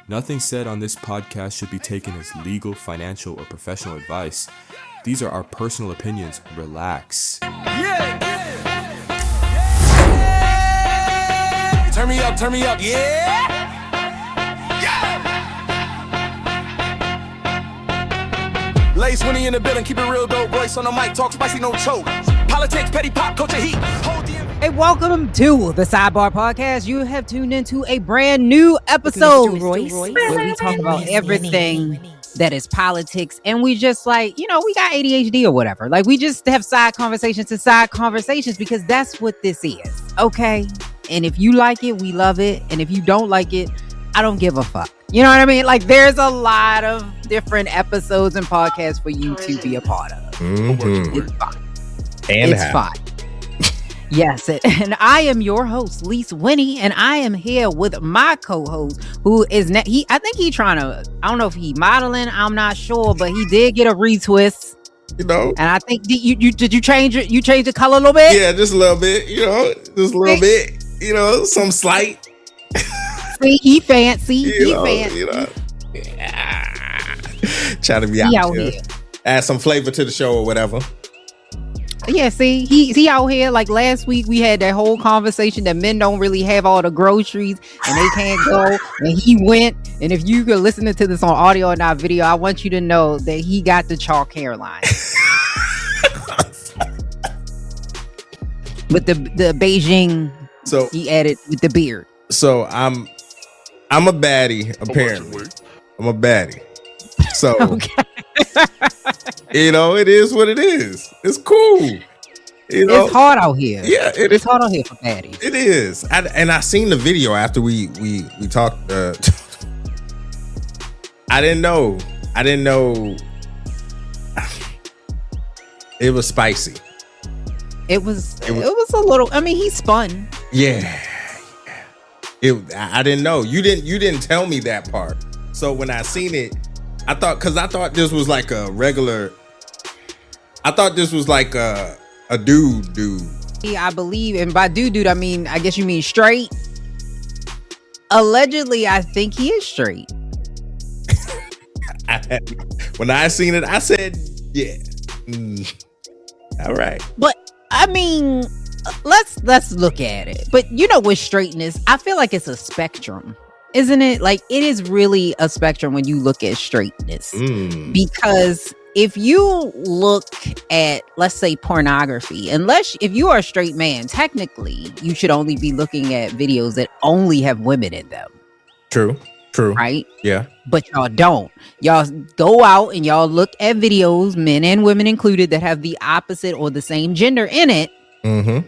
Nothing said on this podcast should be taken as legal, financial, or professional advice. These are our personal opinions. Relax. Turn me up, yeah! Leise when he in the building, keep it real dope. Royce on the mic, talk spicy, no choke. Politics, petty pop, culture heat. Hey, welcome to the Sidebar Podcast. You have tuned into a brand new episode, Royce, where we talk about everything that is politics, and we just we got ADHD or whatever. Like, we just have side conversations because that's what this is, okay? And if you like it, we love it, and if you don't like it, I don't give a fuck. You know what I mean? Like, there's a lot of different episodes and podcasts for you to be a part of. Mm-hmm. It's fine. And it's fine. Yes, and I am your host, Leise Winnie, and I am here with my co-host, who is I think he trying to. I don't know if he modeling. I'm not sure, but he did get a retwist. You know, and I think did you change it? You changed the color a little bit? Yeah, just a little bit. You know, just a little bit. You know, some slight. See, he fancy. He fancy. You know, trying to be out here. Add some flavor to the show or whatever. Yeah, see, he out here. Like last week, we had that whole conversation that men don't really have all the groceries and they can't go. And he went. And if you could listen to this on audio or not video, I want you to know that he got the chalk hairline with the Beijing. So he added with the beard. So I'm a baddie. Apparently, I'm a baddie. So. Okay. You know, it is what it is. It's cool. You know, it's hard out here. Yeah, it's hard out here for baddies. It is. I seen the video after we talked. I didn't know. It was spicy. It was a little. I mean, he spun. Yeah. I didn't know. You didn't tell me that part. So when I seen it. I thought this was like a regular. I thought this was like a dude. Yeah, I believe, and by dude, I mean, I guess you mean straight. Allegedly, I think he is straight. When I seen it, I said, yeah. All right. But I mean, let's look at it. But you know, with straightness, I feel like it's a spectrum. Isn't it? Like, it is really a spectrum when you look at straightness. Because if you look at, let's say, pornography, if you are a straight man, technically, you should only be looking at videos that only have women in them. True. Right? Yeah. But y'all don't. Y'all go out and y'all look at videos, men and women included, that have the opposite or the same gender in it. Mm-hmm.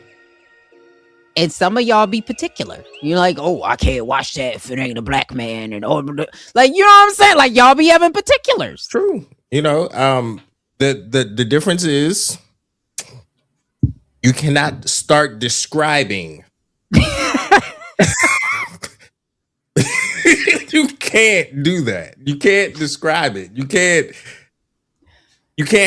And some of y'all be particular. You're like, oh, I can't watch that if it ain't a black man. And like, you know what I'm saying? Like, y'all be having particulars. True. You know, the difference is you cannot start describing. You can't do that. You can't describe it. You can't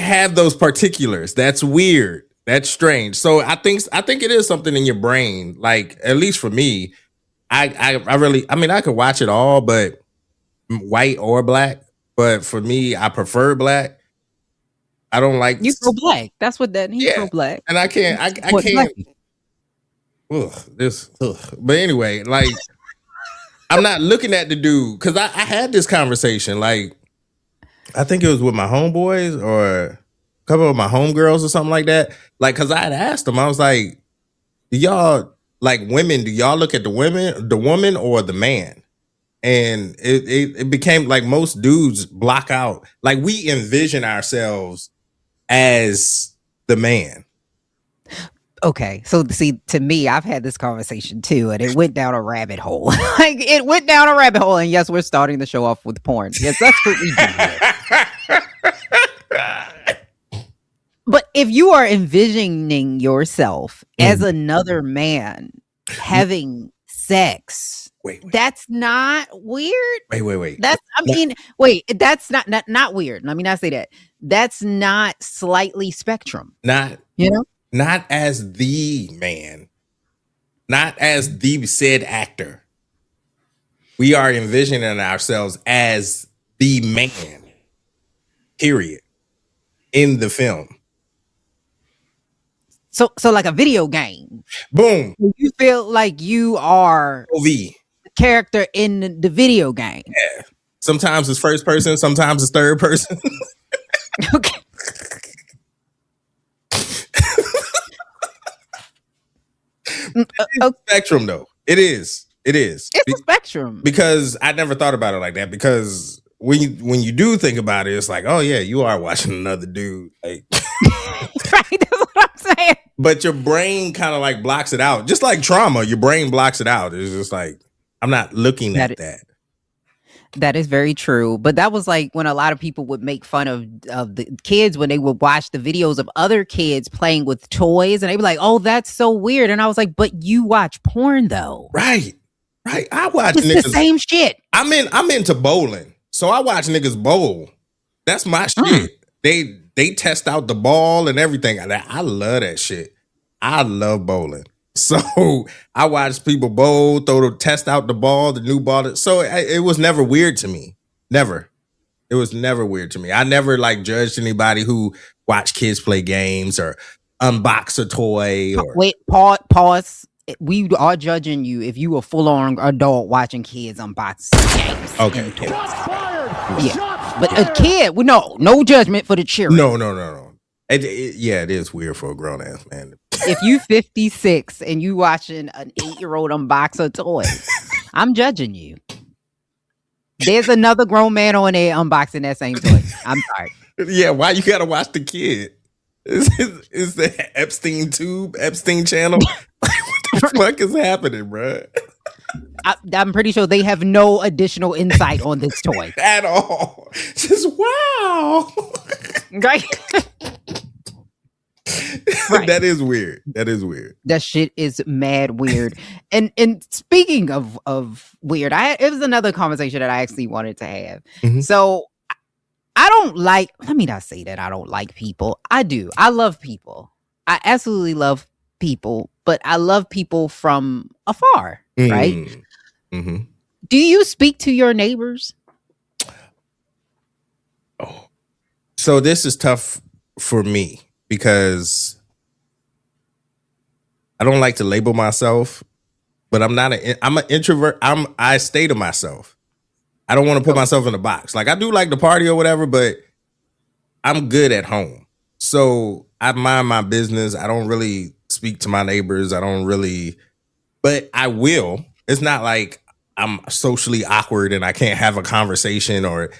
have those particulars. That's weird. That's strange. So I think it is something in your brain. Like, at least for me, I could watch it all, but white or black. But for me, I prefer black. I don't like you pro black. That's what that means. Pro black. And I can't. But anyway, like, I'm not looking at the dude because I had this conversation. Like, I think it was with my homeboys or couple of my homegirls or something like that. Like, cause I had asked them, I was like, do y'all, like, women, do y'all look at the woman or the man? And it became like most dudes block out, like, we envision ourselves as the man. Okay, so see, to me, I've had this conversation too, and it went down a rabbit hole. Like, it went down a rabbit hole, and yes, we're starting the show off with porn. Yes, that's what we do here. But if you are envisioning yourself as another man having sex, that's not weird. Wait. That's not weird. Let me not say that. That's not slightly spectrum. Not as the man, not as the said actor. we are envisioning ourselves as the man, period, in the film. So like a video game. Boom. You feel like you are OV. the character in the video game. Yeah. Sometimes it's first person, sometimes it's third person. Okay. Spectrum, though. It is. It's a spectrum. Because I never thought about it like that. Because when you do think about it, it's like, oh yeah, you are watching another dude. Like, right, that's what I'm saying. But your brain kind of like blocks it out. Just like trauma, your brain blocks it out. It's just like, I'm not looking at that. That is very true. But that was like when a lot of people would make fun of the kids when they would watch the videos of other kids playing with toys. And they'd be like, oh, that's so weird. And I was like, but you watch porn though. Right. I watch it's niggas. The same shit. I'm into bowling. So I watch niggas bowl. That's my shit. They test out the ball and everything. I love that shit. I love bowling. So I watch people bowl, test out the ball, the new ball. So it was never weird to me. Never. It was never weird to me. I never like judged anybody who watched kids play games or unbox a toy. Or... Wait, pause. We are judging you if you a full-on adult watching kids unbox games. Okay. Yeah. But a kid, no judgment for the children. No. It is weird for a grown-ass man. If you 56 and you watching an 8-year-old unbox a toy, I'm judging you. There's another grown man on there unboxing that same toy. I'm sorry. Yeah, why you gotta watch the kid? Is the Epstein channel? What the fuck is happening, bro? I'm pretty sure they have no additional insight on this toy at all. Just wow. Right? Right. That is weird. That shit is mad weird. And speaking of weird, it was another conversation that I actually wanted to have. Mm-hmm. So I don't like, let me not say that I don't like people. I do. I love people. I absolutely love people, but I love people from afar, right? Mm-hmm. Do you speak to your neighbors? Oh. So this is tough for me because I don't like to label myself, but I'm an introvert. I stay to myself. I don't want to put myself in a box. Like I do like to party or whatever, but I'm good at home. So I mind my business. I don't really speak to my neighbors. But I will. It's not like I'm socially awkward and I can't have a conversation, or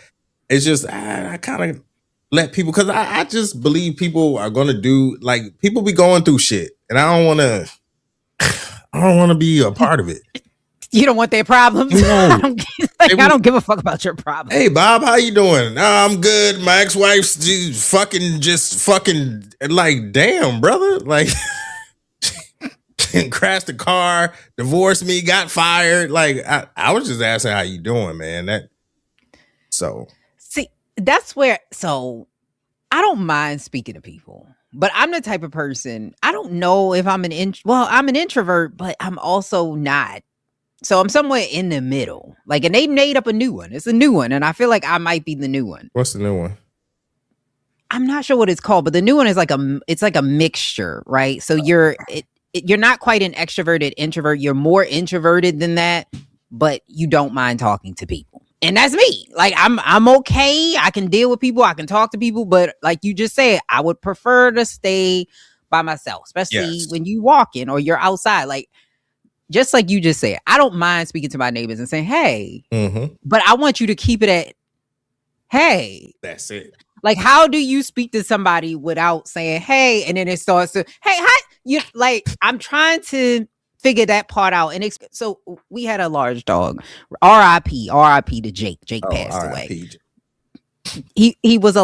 it's just, I kind of let people, because I just believe people are going to do, like, people be going through shit and I don't want to be a part of it. You don't want their problems? No. I don't give a fuck about your problems. Hey, Bob, how you doing? I'm good. My ex-wife's just fucking like, damn, brother. Like, crashed the car, divorced me, got fired. Like, I was just asking how you doing, man. See, that's where, so I don't mind speaking to people. But I'm the type of person, I don't know if I'm I'm an introvert, but I'm also not. So I'm somewhere in the middle. Like, and they made up a new one. It's a new one. And I feel like I might be the new one. What's the new one? I'm not sure what it's called, but the new one is like a mixture, right? So you're not quite an extroverted introvert. You're more introverted than that, but you don't mind talking to people. And that's me. Like, I'm okay. I can deal with people. I can talk to people. But like you just said, I would prefer to stay by myself, especially when you walking or you're outside. Like, just like you just said, I don't mind speaking to my neighbors and saying, hey, but I want you to keep it at, hey. That's it. Like, how do you speak to somebody without saying, hey, and then it starts to, hey, hi. You like, I'm trying to figure that part out. And so we had a large dog, R.I.P. to Jake. Jake passed away. He was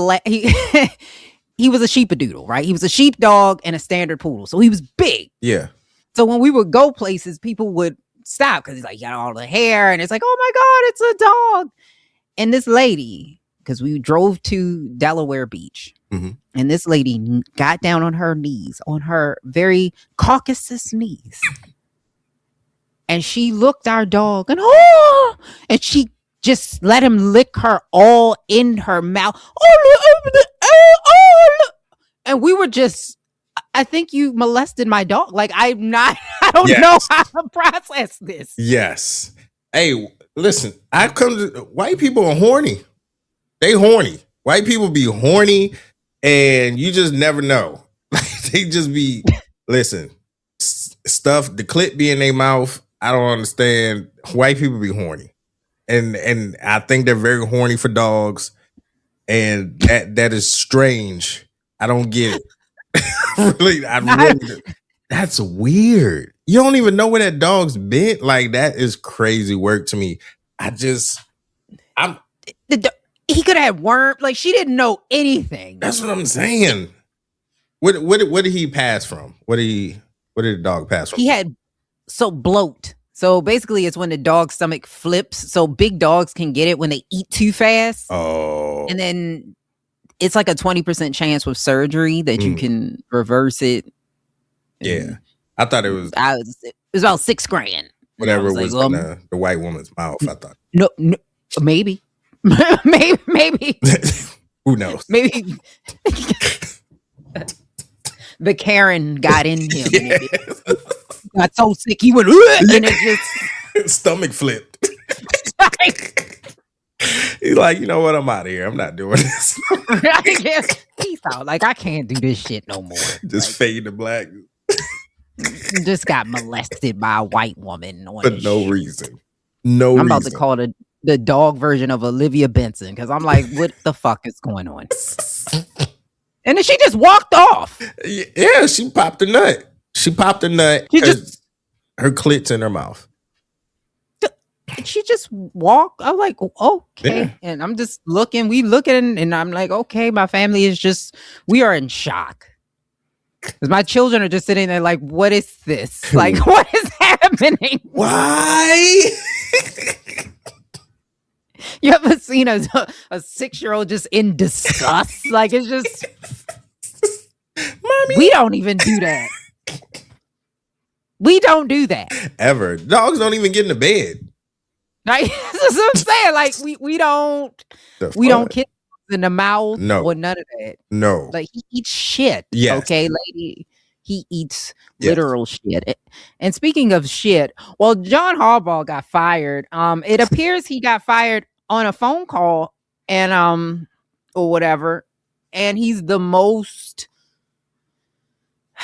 he was a sheepadoodle, right? He was a sheepdog and a standard poodle. So he was big. Yeah. So when we would go places, people would stop because he's like, got all the hair. And it's like, oh my God, it's a dog. And this lady, because we drove to Delaware Beach. Mm-hmm. And this lady got down on her knees, on her very Caucasus knees. and she looked our dog and she just let him lick her all in her mouth. And we were just, I think you molested my dog. Like, I don't know how to process this. Yes. Hey, listen, white people are horny. They horny. White people be horny and you just never know. They just be, listen, stuff, the clit be in their mouth. I don't understand. White people be horny. And I think they're very horny for dogs. And that is strange. I don't get it. Really, that's weird. You don't even know where that dog's been. Like, that is crazy work to me. He could have wormed. Like, she didn't know anything. That's what I'm saying. What did he pass from? What did the dog pass from? He had bloat. So basically, it's when the dog's stomach flips. So big dogs can get it when they eat too fast. Oh. And then it's like a 20% chance with surgery that you can reverse it. Yeah. I thought it was... It was about $6,000. Whatever was in the white woman's mouth, I thought. No, maybe. maybe. Who knows? Maybe. The Karen got in him. Yes. Got so sick he went, and it just stomach flipped. He's like, you know what? I'm out of here. I'm not doing this. He's out. Like, I can't do this shit no more. Just fade to black. Just got molested by a white woman for no reason. I'm about to call it the dog version of Olivia Benson because I'm like, what the fuck is going on? And then she just walked off. Yeah, she popped a nut. She popped a nut. Her clit's in her mouth. She just walked. I was like, okay. Yeah. And I'm just looking. We looking, and I'm like, okay, my family is just, we are in shock. Because my children are just sitting there like, what is this? Like, what is happening? Why? You ever seen a 6-year-old just in disgust? Like, it's just, Mommy. We don't even do that. We don't do that. Ever. Dogs don't even get into bed. Right? That's what I'm saying. Like, we don't kiss in the mouth or none of that. No. Like, he eats shit. Yes. Okay, lady. He eats literal shit. And speaking of shit, well, John Harbaugh got fired. It appears he got fired on a phone call and or whatever. And he's the most,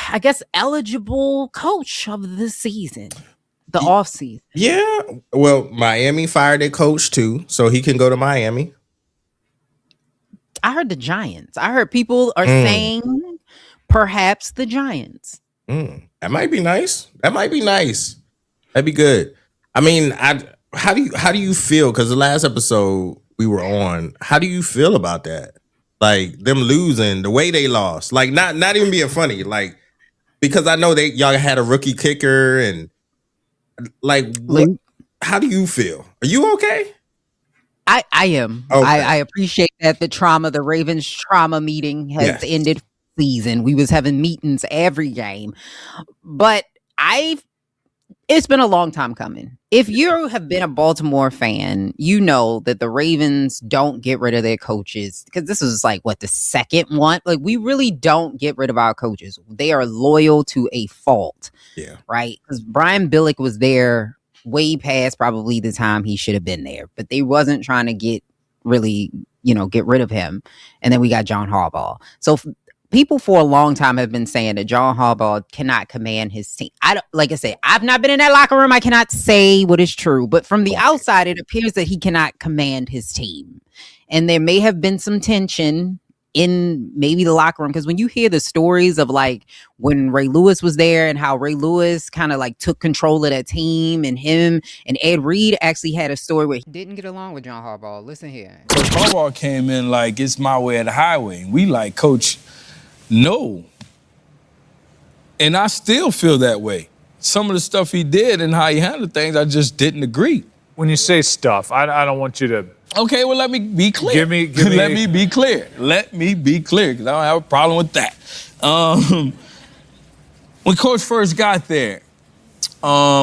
I guess, eligible coach of the season. The off season. Yeah. Well, Miami fired their coach too, so he can go to Miami. I heard the Giants. I heard people are saying perhaps the Giants. That might be nice. That'd be good. I mean, how do you feel? Because the last episode we were on, how do you feel about that? Like them losing the way they lost, like not even being funny, like because I know y'all had a rookie kicker and like how do you feel? Are you okay? I am. Okay. I appreciate that the Ravens trauma meeting has ended season. We was having meetings every game, but it's been a long time coming. If you have been a Baltimore fan, you know that the Ravens don't get rid of their coaches because this is like the second one. Like, we really don't get rid of our coaches. They are loyal to a fault. Yeah. Right. Because Brian Billick was there way past probably the time he should have been there, but they wasn't trying to get rid of him. And then we got John Harbaugh. So people for a long time have been saying that John Harbaugh cannot command his team. Like I said, I've not been in that locker room. I cannot say what is true, but from the outside, it appears that he cannot command his team. And there may have been some tension in maybe the locker room, because when you hear the stories of like when Ray Lewis was there and how Ray Lewis kind of like took control of that team, and him and Ed Reed actually had a story where he didn't get along with John Harbaugh. Listen here. Coach Harbaugh came in like it's my way of the highway. We like, Coach, no. And I still feel that way. Some of the stuff he did and how he handled things, I just didn't agree. When you say stuff, I don't want you to... Okay, well, let me be clear. Let me be clear. Let me be clear, because I don't have a problem with that. When Coach first got there,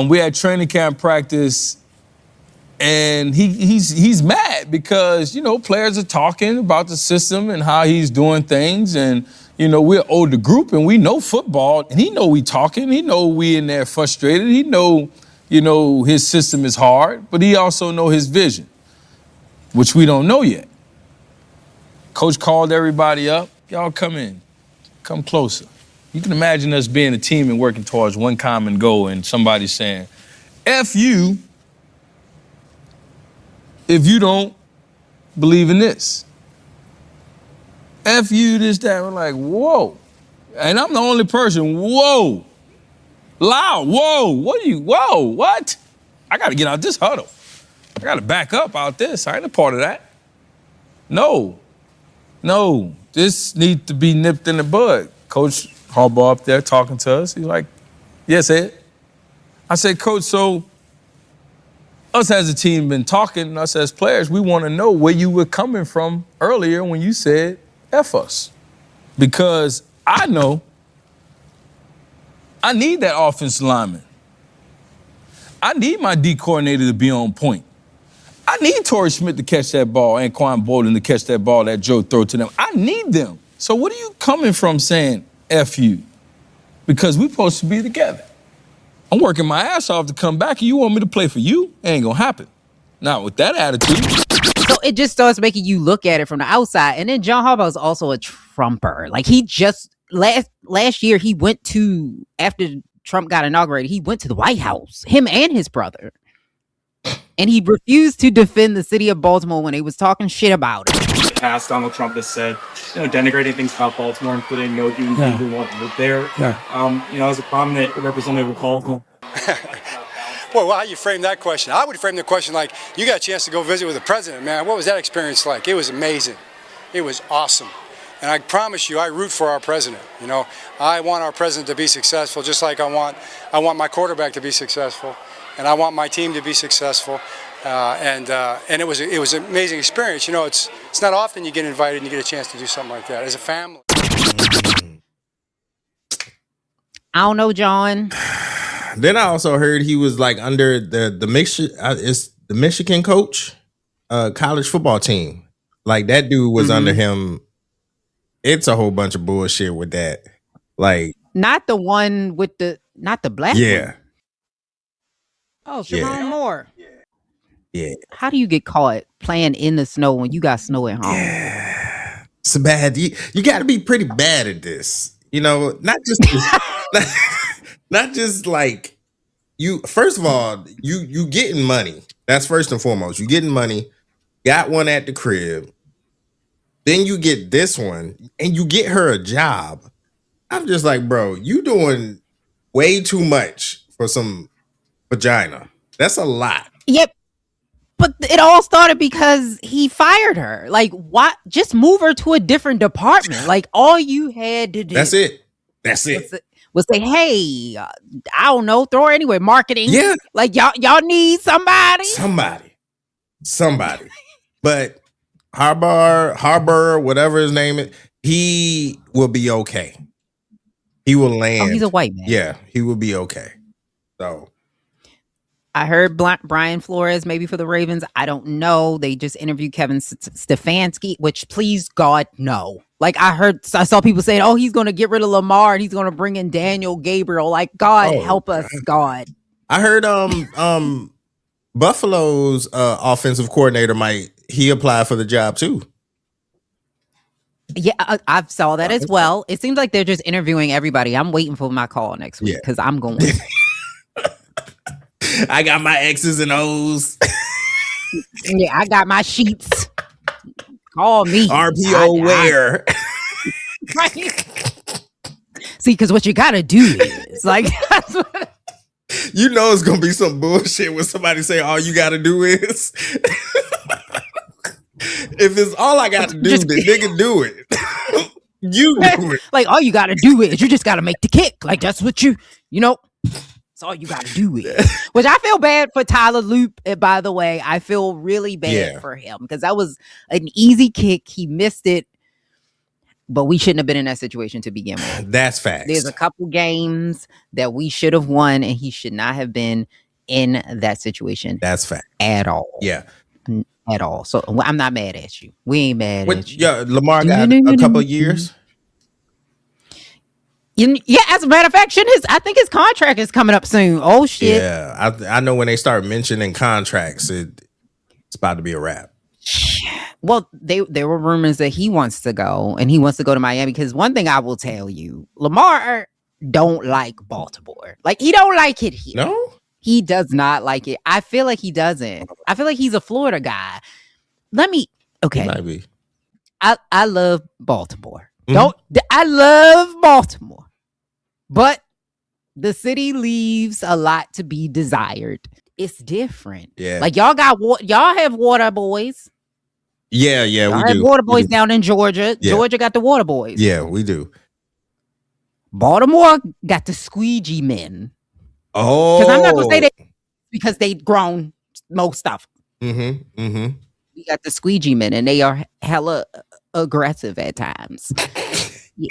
We had training camp practice, and he's mad because, players are talking about the system and how he's doing things. And, we're an older group and we know football, and he know we talking. He know we in there frustrated. He know, his system is hard, but he also know his vision, which we don't know yet. Coach called everybody up. Y'all come in. Come closer. You can imagine us being a team and working towards one common goal, and somebody saying, F you if you don't believe in this. F you, this, that. We're like, whoa. And I'm the only person, whoa. Loud, whoa. Whoa, what? I got to get out this huddle. I got to back up out this. I ain't a part of that. No, this needs to be nipped in the bud. Coach Harbaugh up there talking to us. He's like, yes, Ed. I said, Coach, so us as a team been talking, us as players, we want to know where you were coming from earlier when you said F us. Because I know I need that offensive lineman. I need my D coordinator to be on point. I need Torrey Smith to catch that ball and Quan Bolden to catch that ball that Joe throw to them. I need them. So what are you coming from saying F you? Because we're supposed to be together. I'm working my ass off to come back, and you want me to play for you? It ain't gonna happen. Not with that attitude. So it just starts making you look at it from the outside. And then John Harbaugh is also a Trumper. Like, he just last year he went to, after Trump got inaugurated, he went to the White House, him and his brother. And he refused to defend the city of Baltimore when they was talking shit about it. In the past, Donald Trump has said, denigrating things about Baltimore, including no human being who want to live there. As a prominent representative of Baltimore. Well, how you frame that question? I would frame the question like, you got a chance to go visit with the president, man. What was that experience like? It was amazing. It was awesome. And I promise you, I root for our president. I want our president to be successful, just like I want my quarterback to be successful, and I want my team to be successful. And it was an amazing experience. It's not often you get invited and you get a chance to do something like that as a family. I don't know, John. Then I also heard he was like under the Michigan coach, college football team. Like, that dude was under him. It's a whole bunch of bullshit with that. Like, not the one with not the black one. Oh, Sharon Moore. Yeah. How do you get caught playing in the snow when you got snow at home? Yeah. It's bad. You got to be pretty bad at this. Not just like you. First of all, you getting money. That's first and foremost. You getting money. Got one at the crib. Then you get this one, and you get her a job. I'm just like, bro, you doing way too much for some vagina. That's a lot. Yep. But it all started because he fired her. Like, what? Just move her to a different department. Like, all you had to do. That's it. Was say, hey, I don't know, throw her anywhere. Marketing. Yeah. Like, y'all need somebody. Somebody. But Harbaugh, whatever his name is, he will be okay. He will land. Oh, he's a white man. Yeah, he will be okay. So I heard Brian Flores maybe for the Ravens. I don't know. They just interviewed Kevin Stefanski, which, please God, no. Like, I saw people saying, oh, he's going to get rid of Lamar and he's going to bring in Daniel Gabriel. Like, God, help us, God. I heard Buffalo's offensive coordinator he apply for the job too. Yeah, I saw that as well. It seems like they're just interviewing everybody. I'm waiting for my call next week because I'm going. I got my X's and O's. Yeah, I got my sheets. Call me. RPO where? Right. See, because what you got to do is like, that's what. It's going to be some bullshit when somebody say all you got to do is. If it's all I got to do, then nigga do it. You do it. Like, all you got to do is you just got to make the kick. Like, that's what that's all you got to do is. Which I feel bad for Tyler Loop, by the way. I feel really bad for him because that was an easy kick. He missed it. But we shouldn't have been in that situation to begin with. That's facts. There's a couple games that we should have won, and he should not have been in that situation. That's fact. At all. Yeah. At all. So I'm not mad at you. We ain't mad at you. Yeah, Lamar got a couple of years. Yeah, as a matter of fact, I think his contract is coming up soon. Oh shit. Yeah, I know when they start mentioning contracts, it's about to be a wrap. Well, there were rumors that he wants to go, and he wants to go to Miami, because one thing I will tell you, Lamar don't like Baltimore. Like, he don't like it here. No? He does not like it. I feel like he doesn't. I feel like he's a Florida guy. Okay. He might be. I love Baltimore. I love Baltimore. But the city leaves a lot to be desired. It's different. Yeah. Like, y'all have water boys. Yeah, we do. Water boys down in Georgia. Yeah. Georgia got the water boys. Yeah, we do. Baltimore got the squeegee men. Oh. Because I'm not going to say that because they've grown most stuff. Mm-hmm. We got the squeegee men, and they are hella aggressive at times. Yeah.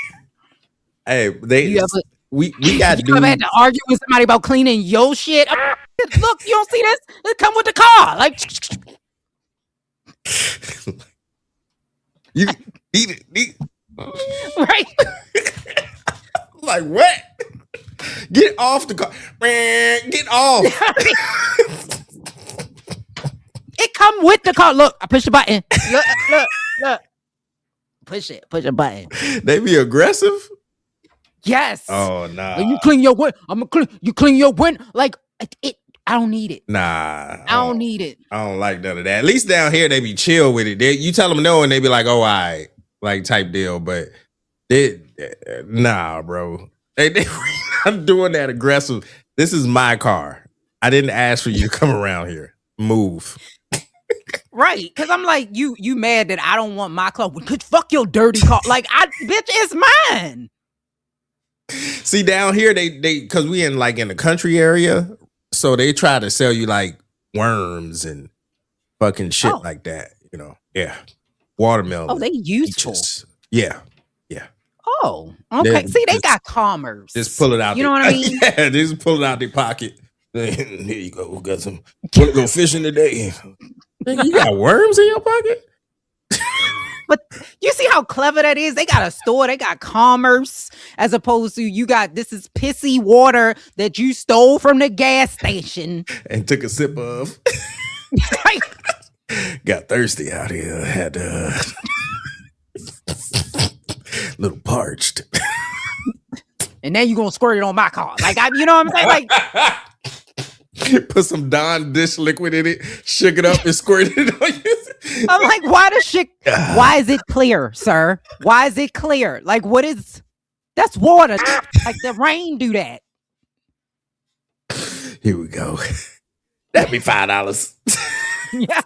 Hey, we got you ever had to argue with somebody about cleaning your shit? Look, you don't see this? It come with the car. Like, you right? Like, what? Get off the car. Get off. It come with the car. Look, I push the button. Look. Push a button. They be aggressive? Yes. Oh, nah. When you clean your wind, you clean your wind. Like, I don't need it. Nah. I don't need it. I don't like none of that. At least down here, they be chill with it. You tell them no, and they be like, oh, all right. Like, type deal. But nah, bro. They not doing that aggressive. This is my car. I didn't ask for you to come around here. Move. Right. Because I'm like, you mad that I don't want my car. Cause fuck your dirty car. Like, bitch, it's mine. See, down here, they because we in the country area, so they try to sell you like worms and fucking shit like that, you know. Yeah. Watermelon. Oh, they useful. Peaches. Yeah. Oh, okay. See, they got commerce. Just pull it out. You know what I mean? Yeah, just pull it out their pocket. Here you go. We got some. Want to go fishing today? You got worms in your pocket? But you see how clever that is? They got a store, they got commerce, as opposed to this is pissy water that you stole from the gas station. And took a sip of. Got thirsty out here. Had little parched. And now you gonna squirt it on my car. Like, you know what I'm saying? Like, put some Dawn dish liquid in it, shook it up and squirted it on you. I'm like, why is it clear, sir? Why is it clear? Like, that's water. Like, the rain do that. Here we go. That'd be $5. Yeah.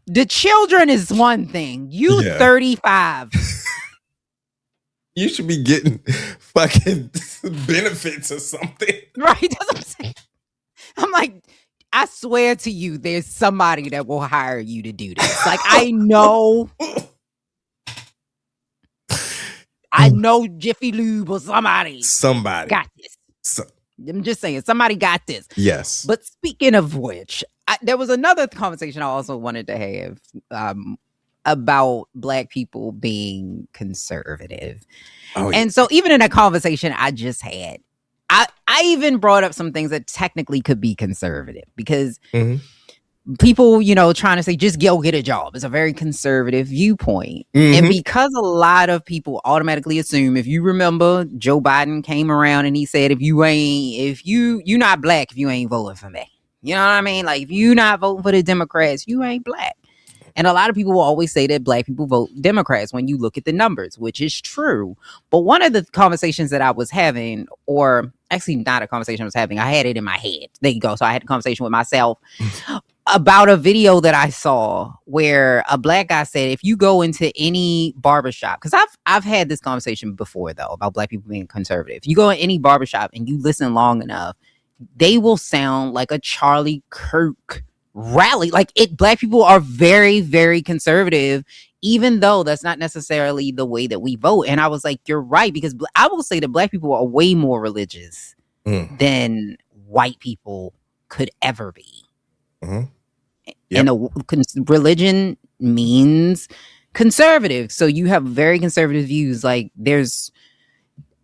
The children is one thing. You 35. You should be getting fucking benefits or something. Right? That's what I'm saying. I'm like, I swear to you, there's somebody that will hire you to do this. Like, I know Jiffy Lube or somebody got this. I'm just saying, somebody got this. Yes. But speaking of which, there was another conversation I also wanted to have about Black people being conservative. Oh, yeah. And so even in that conversation I just had, I even brought up some things that technically could be conservative because people, trying to say just go get a job is a very conservative viewpoint. And because a lot of people automatically assume, if you remember, Joe Biden came around and he said, if you're not Black, if you ain't voting for me. You know what I mean? Like, if you're not voting for the Democrats, you ain't Black. And a lot of people will always say that Black people vote Democrats when you look at the numbers, which is true. But one of the conversations that I was having, or actually not a conversation I was having, I had it in my head. There you go. So I had a conversation with myself about a video that I saw where a Black guy said, if you go into any barbershop, because I've had this conversation before, though, about Black people being conservative. If you go in any barbershop and you listen long enough, they will sound like a Charlie Kirk rally. Like, Black people are very, very conservative even though that's not necessarily the way that we vote. And I was like, you're right, because I will say that Black people are way more religious than white people could ever be. Yep. And religion means conservative. So you have very conservative views. Like there's,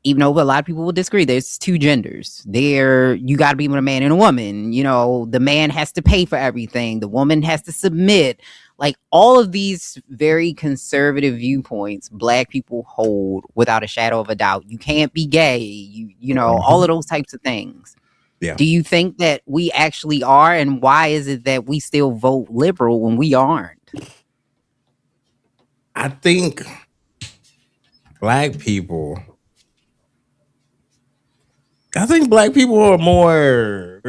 even though a lot of people will disagree, there's two genders. You got to be with a man and a woman. You know, the man has to pay for everything. The woman has to submit. Like all of these very conservative viewpoints, Black people hold without a shadow of a doubt. You can't be gay. You know, all of those types of things. Yeah. Do you think that we actually are? And why is it that we still vote liberal when we aren't? I think Black people are more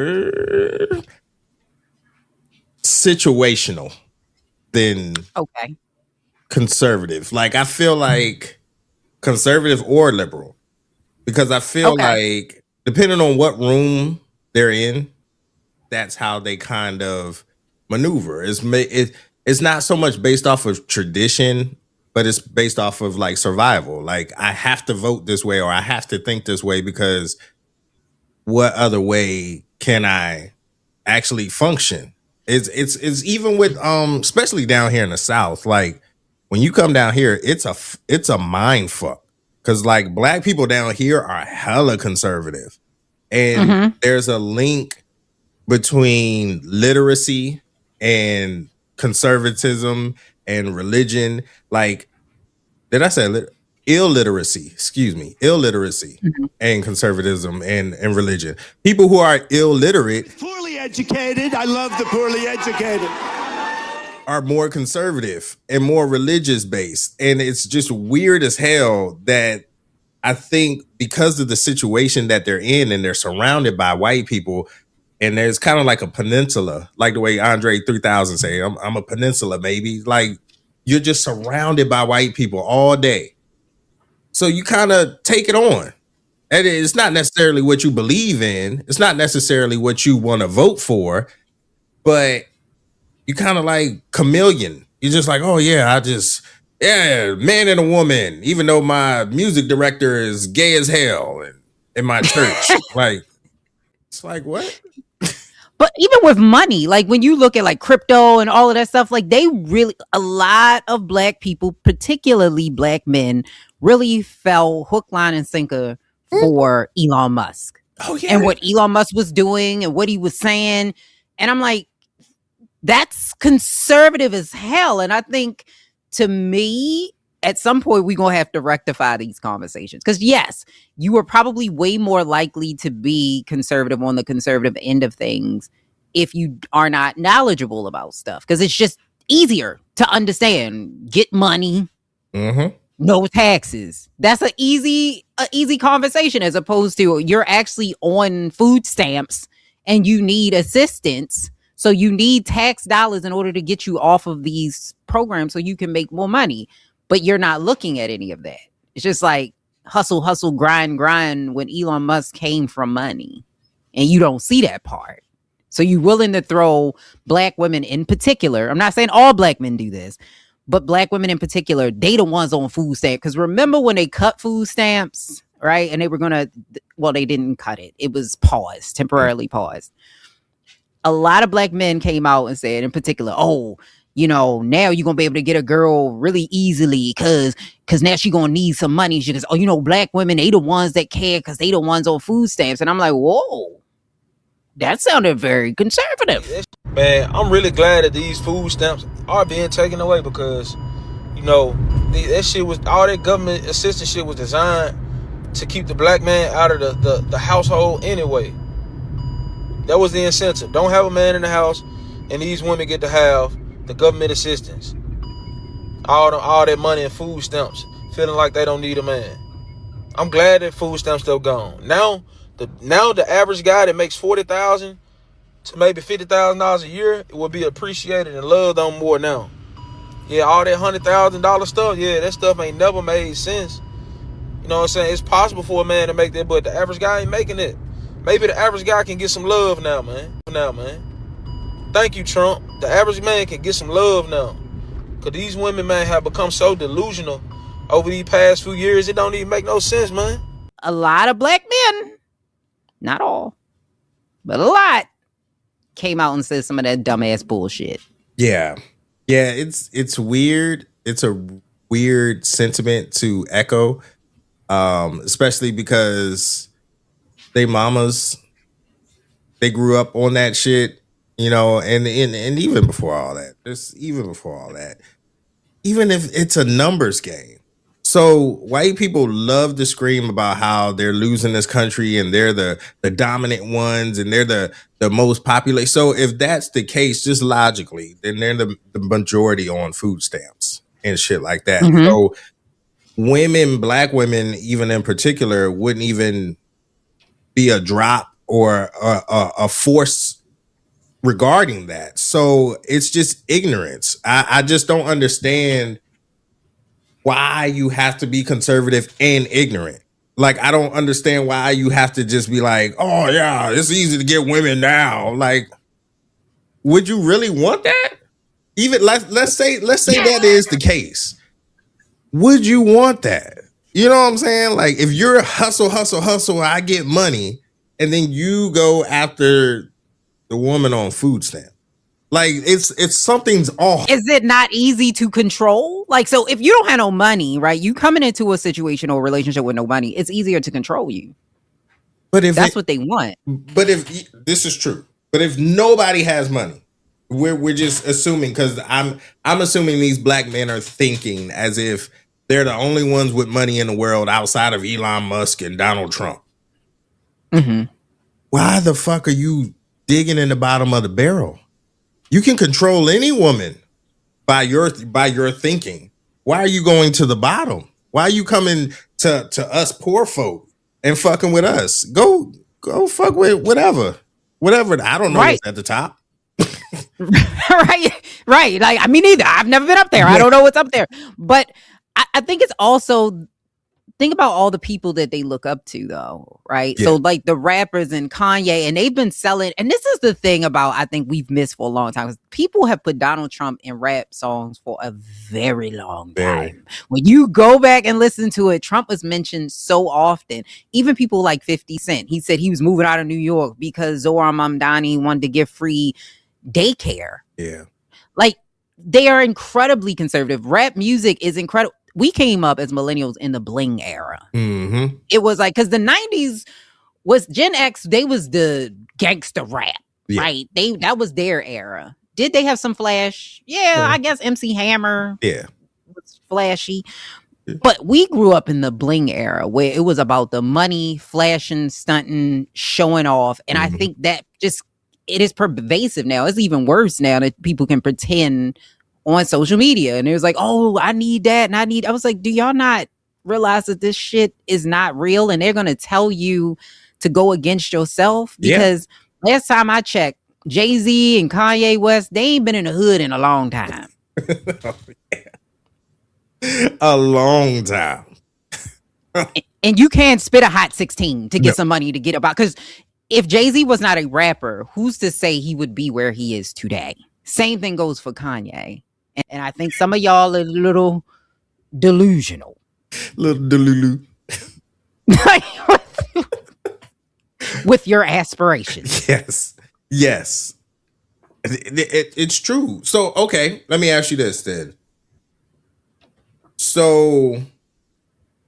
situational than conservative. Like I feel like conservative or liberal, because I feel like depending on what room they're in, that's how they kind of maneuver. It's not so much based off of tradition, but it's based off of like survival. Like I have to vote this way or I have to think this way, because what other way can I actually function? It's even with especially down here in the South. Like when you come down here, it's a mind fuck, because like Black people down here are hella conservative, and there's a link between literacy and conservatism and religion. Like, did I say illiteracy? Excuse me, illiteracy and conservatism and religion. People who are illiterate, poorly educated, I love the poorly educated, are more conservative and more religious based. And it's just weird as hell that I think because of the situation that they're in and they're surrounded by white people, and there's kind of like a peninsula, like the way Andre 3000 say, I'm a peninsula, maybe. Like you're just surrounded by white people all day. So you kind of take it on. And it's not necessarily what you believe in. It's not necessarily what you want to vote for, but you kind of like chameleon. You're just like, oh yeah, man and a woman, even though my music director is gay as hell in my church. Like, it's like, what? But even with money, like when you look at like crypto and all of that stuff, like a lot of Black people, particularly Black men, really fell hook, line, and sinker for Elon Musk. Oh yeah. And what Elon Musk was doing and what he was saying. And I'm like, that's conservative as hell. And I think, to me, at some point we're going to have to rectify these conversations. Because yes, you are probably way more likely to be conservative on the conservative end of things if you are not knowledgeable about stuff. Because it's just easier to understand. Get money, no taxes. That's an easy conversation, as opposed to you're actually on food stamps and you need assistance. So you need tax dollars in order to get you off of these programs so you can make more money. But you're not looking at any of that. It's just like hustle, hustle, grind, grind when Elon Musk came from money. And you don't see that part. So you're willing to throw Black women in particular. I'm not saying all Black men do this, but Black women in particular, they the ones on food stamps. Because remember when they cut food stamps, right? And they were they didn't cut it. It was paused, temporarily paused. A lot of Black men came out and said, in particular, now you're going to be able to get a girl really easily because now she's going to need some money. She goes, Black women, they the ones that care because they the ones on food stamps. And I'm like, whoa, that sounded very conservative. Man, I'm really glad that these food stamps are being taken away because, that shit was, all that government assistance shit was designed to keep the Black man out of the household anyway. That was the incentive. Don't have a man in the house, and these women get to have the government assistance. All that money in food stamps, feeling like they don't need a man. I'm glad that food stamps still gone. Now the average guy that makes $40,000 to maybe $50,000 a year, it will be appreciated and loved on more now. Yeah, all that $100,000 stuff, that stuff ain't never made sense. You know what I'm saying? It's possible for a man to make that, but the average guy ain't making it. Maybe the average guy can get some love now, man. Thank you, Trump. The average man can get some love now. Cause these women, man, have become so delusional over these past few years. It don't even make no sense, man. A lot of black men, not all, but a lot, came out and said some of that dumbass bullshit. Yeah. It's weird. It's a weird sentiment to echo, especially because they mamas, they grew up on that shit, and even before all that, even if it's a numbers game. So white people love to scream about how they're losing this country and they're the dominant ones and they're the most popular. So if that's the case, just logically, then they're the majority on food stamps and shit like that. Mm-hmm. So black women, even in particular, wouldn't even be a drop or a force regarding that. So it's just ignorance. I just don't understand why you have to be conservative and ignorant. Like, I don't understand why you have to just be like, oh yeah, it's easy to get women now. Like, would you really want that? Even let's say that is the case. Would you want that? You know what I'm saying? Like, if you're hustle, I get money, and then you go after the woman on food stamp. Like, it's something's off. Is it not easy to control? Like, so if you don't have no money, right? You coming into a situation or a relationship with no money, it's easier to control you. But if that's what they want. But if this is true, but if nobody has money, we're just assuming, because I'm assuming these black men are thinking as if they're the only ones with money in the world outside of Elon Musk and Donald Trump. Mm-hmm. Why the fuck are you digging in the bottom of the barrel? You can control any woman by your thinking. Why are you going to the bottom? Why are you coming to us poor folk and fucking with us? Go fuck with whatever. I don't know what's at the top. Right. Like, I mean, neither. I've never been up there. I don't know what's up there. But I think it's also, think about all the people that they look up to, though, right? Yeah. So, like, the rappers and Kanye, and they've been selling. And this is the thing about, I think we've missed for a long time, because people have put Donald Trump in rap songs for a very long time. When you go back and listen to it, Trump was mentioned so often. Even people like 50 Cent. He said he was moving out of New York because Zohar Mamdani wanted to give free daycare. Yeah. Like, they are incredibly conservative. Rap music is incredible. We came up as millennials in the bling era. Mm-hmm. It was like, because the 90s was Gen X, they was the gangster rap, right? That was their era. Did they have some flash? Yeah, I guess MC Hammer was flashy. But we grew up in the bling era where it was about the money, flashing, stunting, showing off. And I think that it is pervasive now. It's even worse now that people can pretend on social media, and it was like, oh, I need that, and I was like, do y'all not realize that this shit is not real, and they're gonna tell you to go against yourself? Because last time I checked, Jay-Z and Kanye West, they ain't been in the hood in a long time. A long time. And you can't spit a hot 16 to get some money to get about, because if Jay-Z was not a rapper, who's to say he would be where he is today? Same thing goes for Kanye. And I think some of y'all are a little delusional. With your aspirations. Yes. It's true. So, okay, let me ask you this then. So,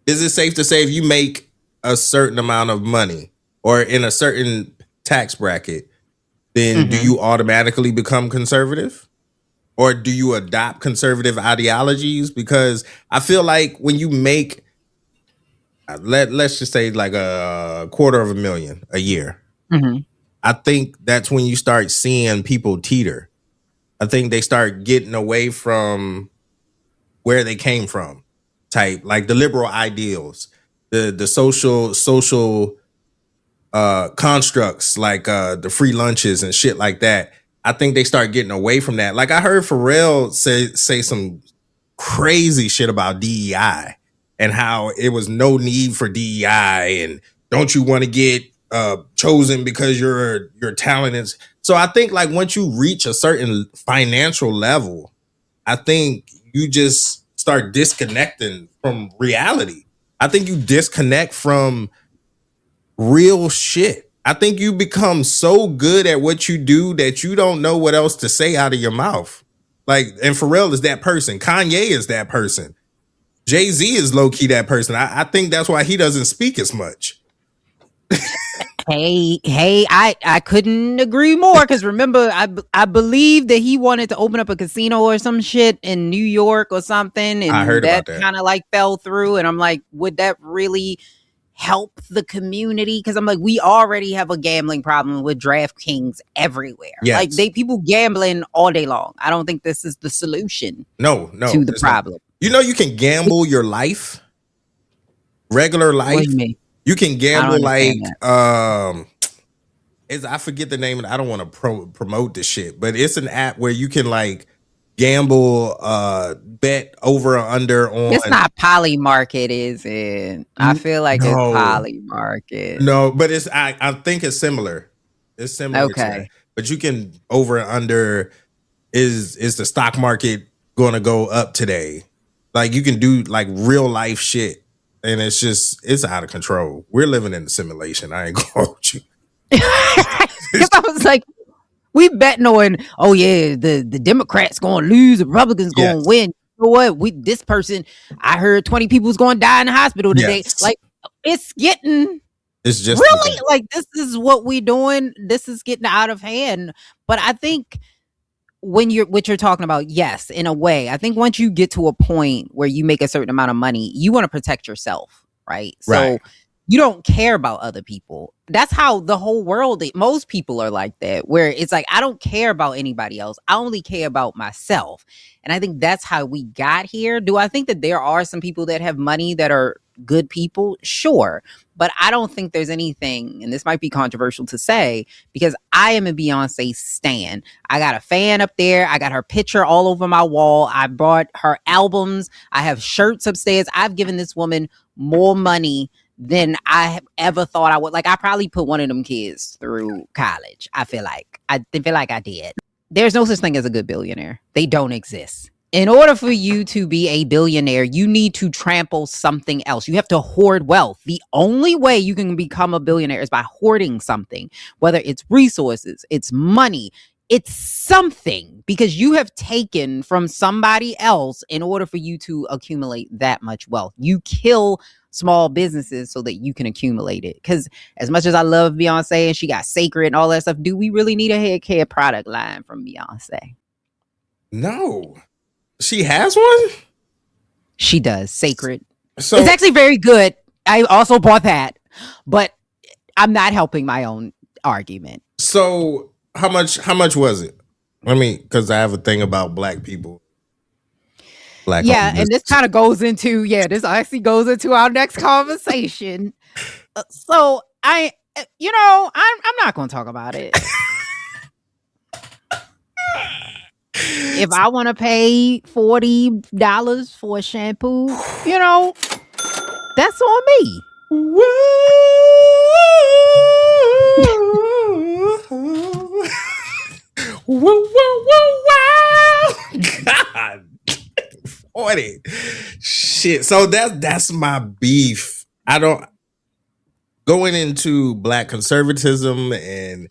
is it safe to say if you make a certain amount of money or in a certain tax bracket, then do you automatically become conservative? Or do you adopt conservative ideologies? Because I feel like when you make, let's just say like $250,000 a year, I think that's when you start seeing people teeter. I think they start getting away from where they came from, type, like the liberal ideals, the social constructs, like the free lunches and shit like that. I think they start getting away from that. Like, I heard Pharrell say some crazy shit about DEI and how it was no need for DEI, and don't you want to get chosen because your talent is. So I think, like, once you reach a certain financial level, I think you just start disconnecting from reality. I think you disconnect from real shit. I think you become so good at what you do that you don't know what else to say out of your mouth. Like, and Pharrell is that person. Kanye is that person. Jay-Z is low-key that person. I think that's why he doesn't speak as much. Hey, I couldn't agree more, because remember, I believe that he wanted to open up a casino or some shit in New York or something, and I heard that about that. kind of like fell through. And I'm like, would that really help the community? Because I'm like, we already have a gambling problem with DraftKings everywhere. Yes. Like, people gambling all day long. I don't think this is the solution. No, to the problem. Not. You know, you can gamble your life, regular life. What do you mean? You can gamble like that. I forget the name, and I don't want to promote the shit, but it's an app where you can like gamble, bet over or under on. It's not Polymarket, is it? I feel like it's Polymarket. No, but it's I think it's similar. It's similar. Okay. To that. But you can over and under is the stock market going to go up today? Like, you can do like real life shit, and it's out of control. We're living in a simulation. I ain't gonna hold you. Because I was like, we betting on, oh yeah, the Democrats gonna lose, the Republicans gonna win. You know what? This person, I heard 20 people's gonna die in the hospital today. Yes. Like, it's just really like, this is what we doing. This is getting out of hand. But I think what you're talking about, yes, in a way, I think once you get to a point where you make a certain amount of money, you want to protect yourself, right? So you don't care about other people. That's how the whole world, most people are like that, where it's like, I don't care about anybody else. I only care about myself. And I think that's how we got here. Do I think that there are some people that have money that are good people? Sure. But I don't think there's anything, and this might be controversial to say, because I am a Beyonce stan. I got a fan up there. I got her picture all over my wall. I bought her albums. I have shirts upstairs. I've given this woman more money than I have ever thought I would. Like, I probably put one of them kids through college. I feel like I did. There's no such thing as a good billionaire. They don't exist. In order for you to be a billionaire, you need to trample something else. You have to hoard wealth. The only way you can become a billionaire is by hoarding something, whether it's resources, it's money, it's something, because you have taken from somebody else in order for you to accumulate that much wealth. You kill small businesses so that you can accumulate it. Because as much as I love Beyonce and she got Sacred and all that stuff, do we really need a hair care product line from Beyonce? No. She has one? She does. Sacred. So, it's actually very good. I also bought that, but I'm not helping my own argument. So how much was it? I mean, because I have a thing about black people. And this kind of goes into, this actually goes into our next conversation. So I'm not going to talk about it. If I want to pay $40 for a shampoo, that's on me. God. 40. Shit. So that's my beef. I don't going into black conservatism and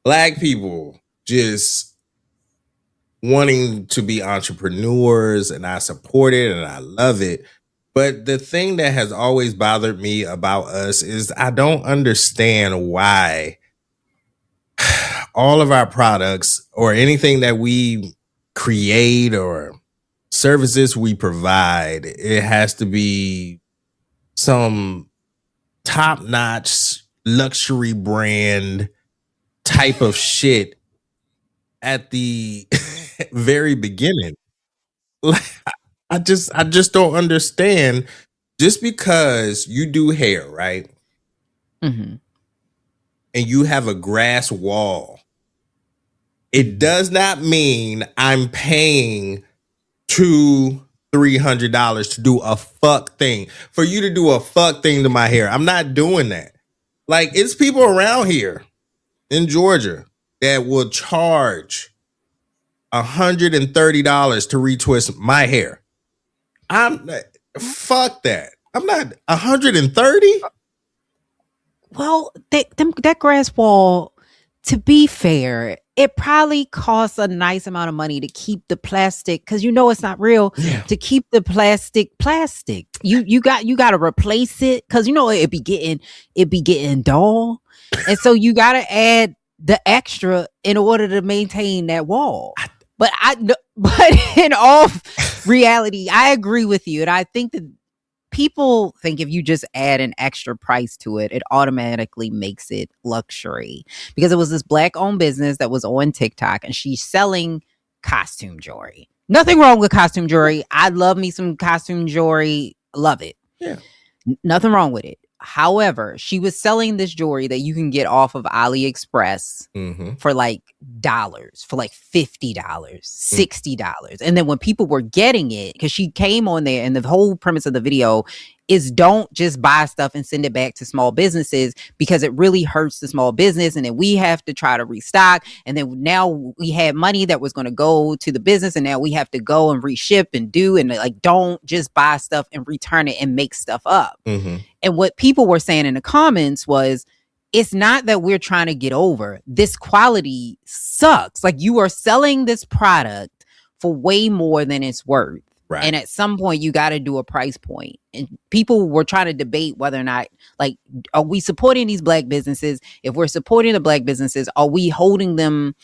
black people just wanting to be entrepreneurs, and I support it and I love it. But the thing that has always bothered me about us is I don't understand why all of our products or anything that we create or services we provide, it has to be some top-notch luxury brand type of shit at the very beginning. Like, I just don't understand. Just because you do hair, right? Mm-hmm. And you have a grass wall, it does not mean I'm paying $200-$300 to do a fuck thing. For you to do a fuck thing to my hair, I'm not doing that. Like, it's people around here in Georgia that will charge $130 to retwist my hair. Fuck that. I'm not 130. Well, that grass wall, to be fair, it probably costs a nice amount of money to keep the plastic, because it's not real. Yeah. To keep the plastic. You got to replace it, because it be getting dull, and so you got to add the extra in order to maintain that wall. But in all reality, I agree with you, and I think that people think if you just add an extra price to it, it automatically makes it luxury, because it was this Black-owned business that was on TikTok, and she's selling costume jewelry. Nothing wrong with costume jewelry. I love me some costume jewelry. Love it. Yeah. Nothing wrong with it. However, she was selling this jewelry that you can get off of AliExpress for like dollars, for like $50, $60. And then when people were getting it, because she came on there, and the whole premise of the video is don't just buy stuff and send it back to small businesses, because it really hurts the small business, and then we have to try to restock, and then now we had money that was going to go to the business, and now we have to go and reship and do, and like, don't just buy stuff and return it and make stuff up. And what people were saying in the comments was, it's not that we're trying to get over, this quality sucks. Like, you are selling this product for way more than it's worth. Right. And at some point, you got to do a price point. And people were trying to debate whether or not, like, are we supporting these Black businesses? If we're supporting the Black businesses, are we holding them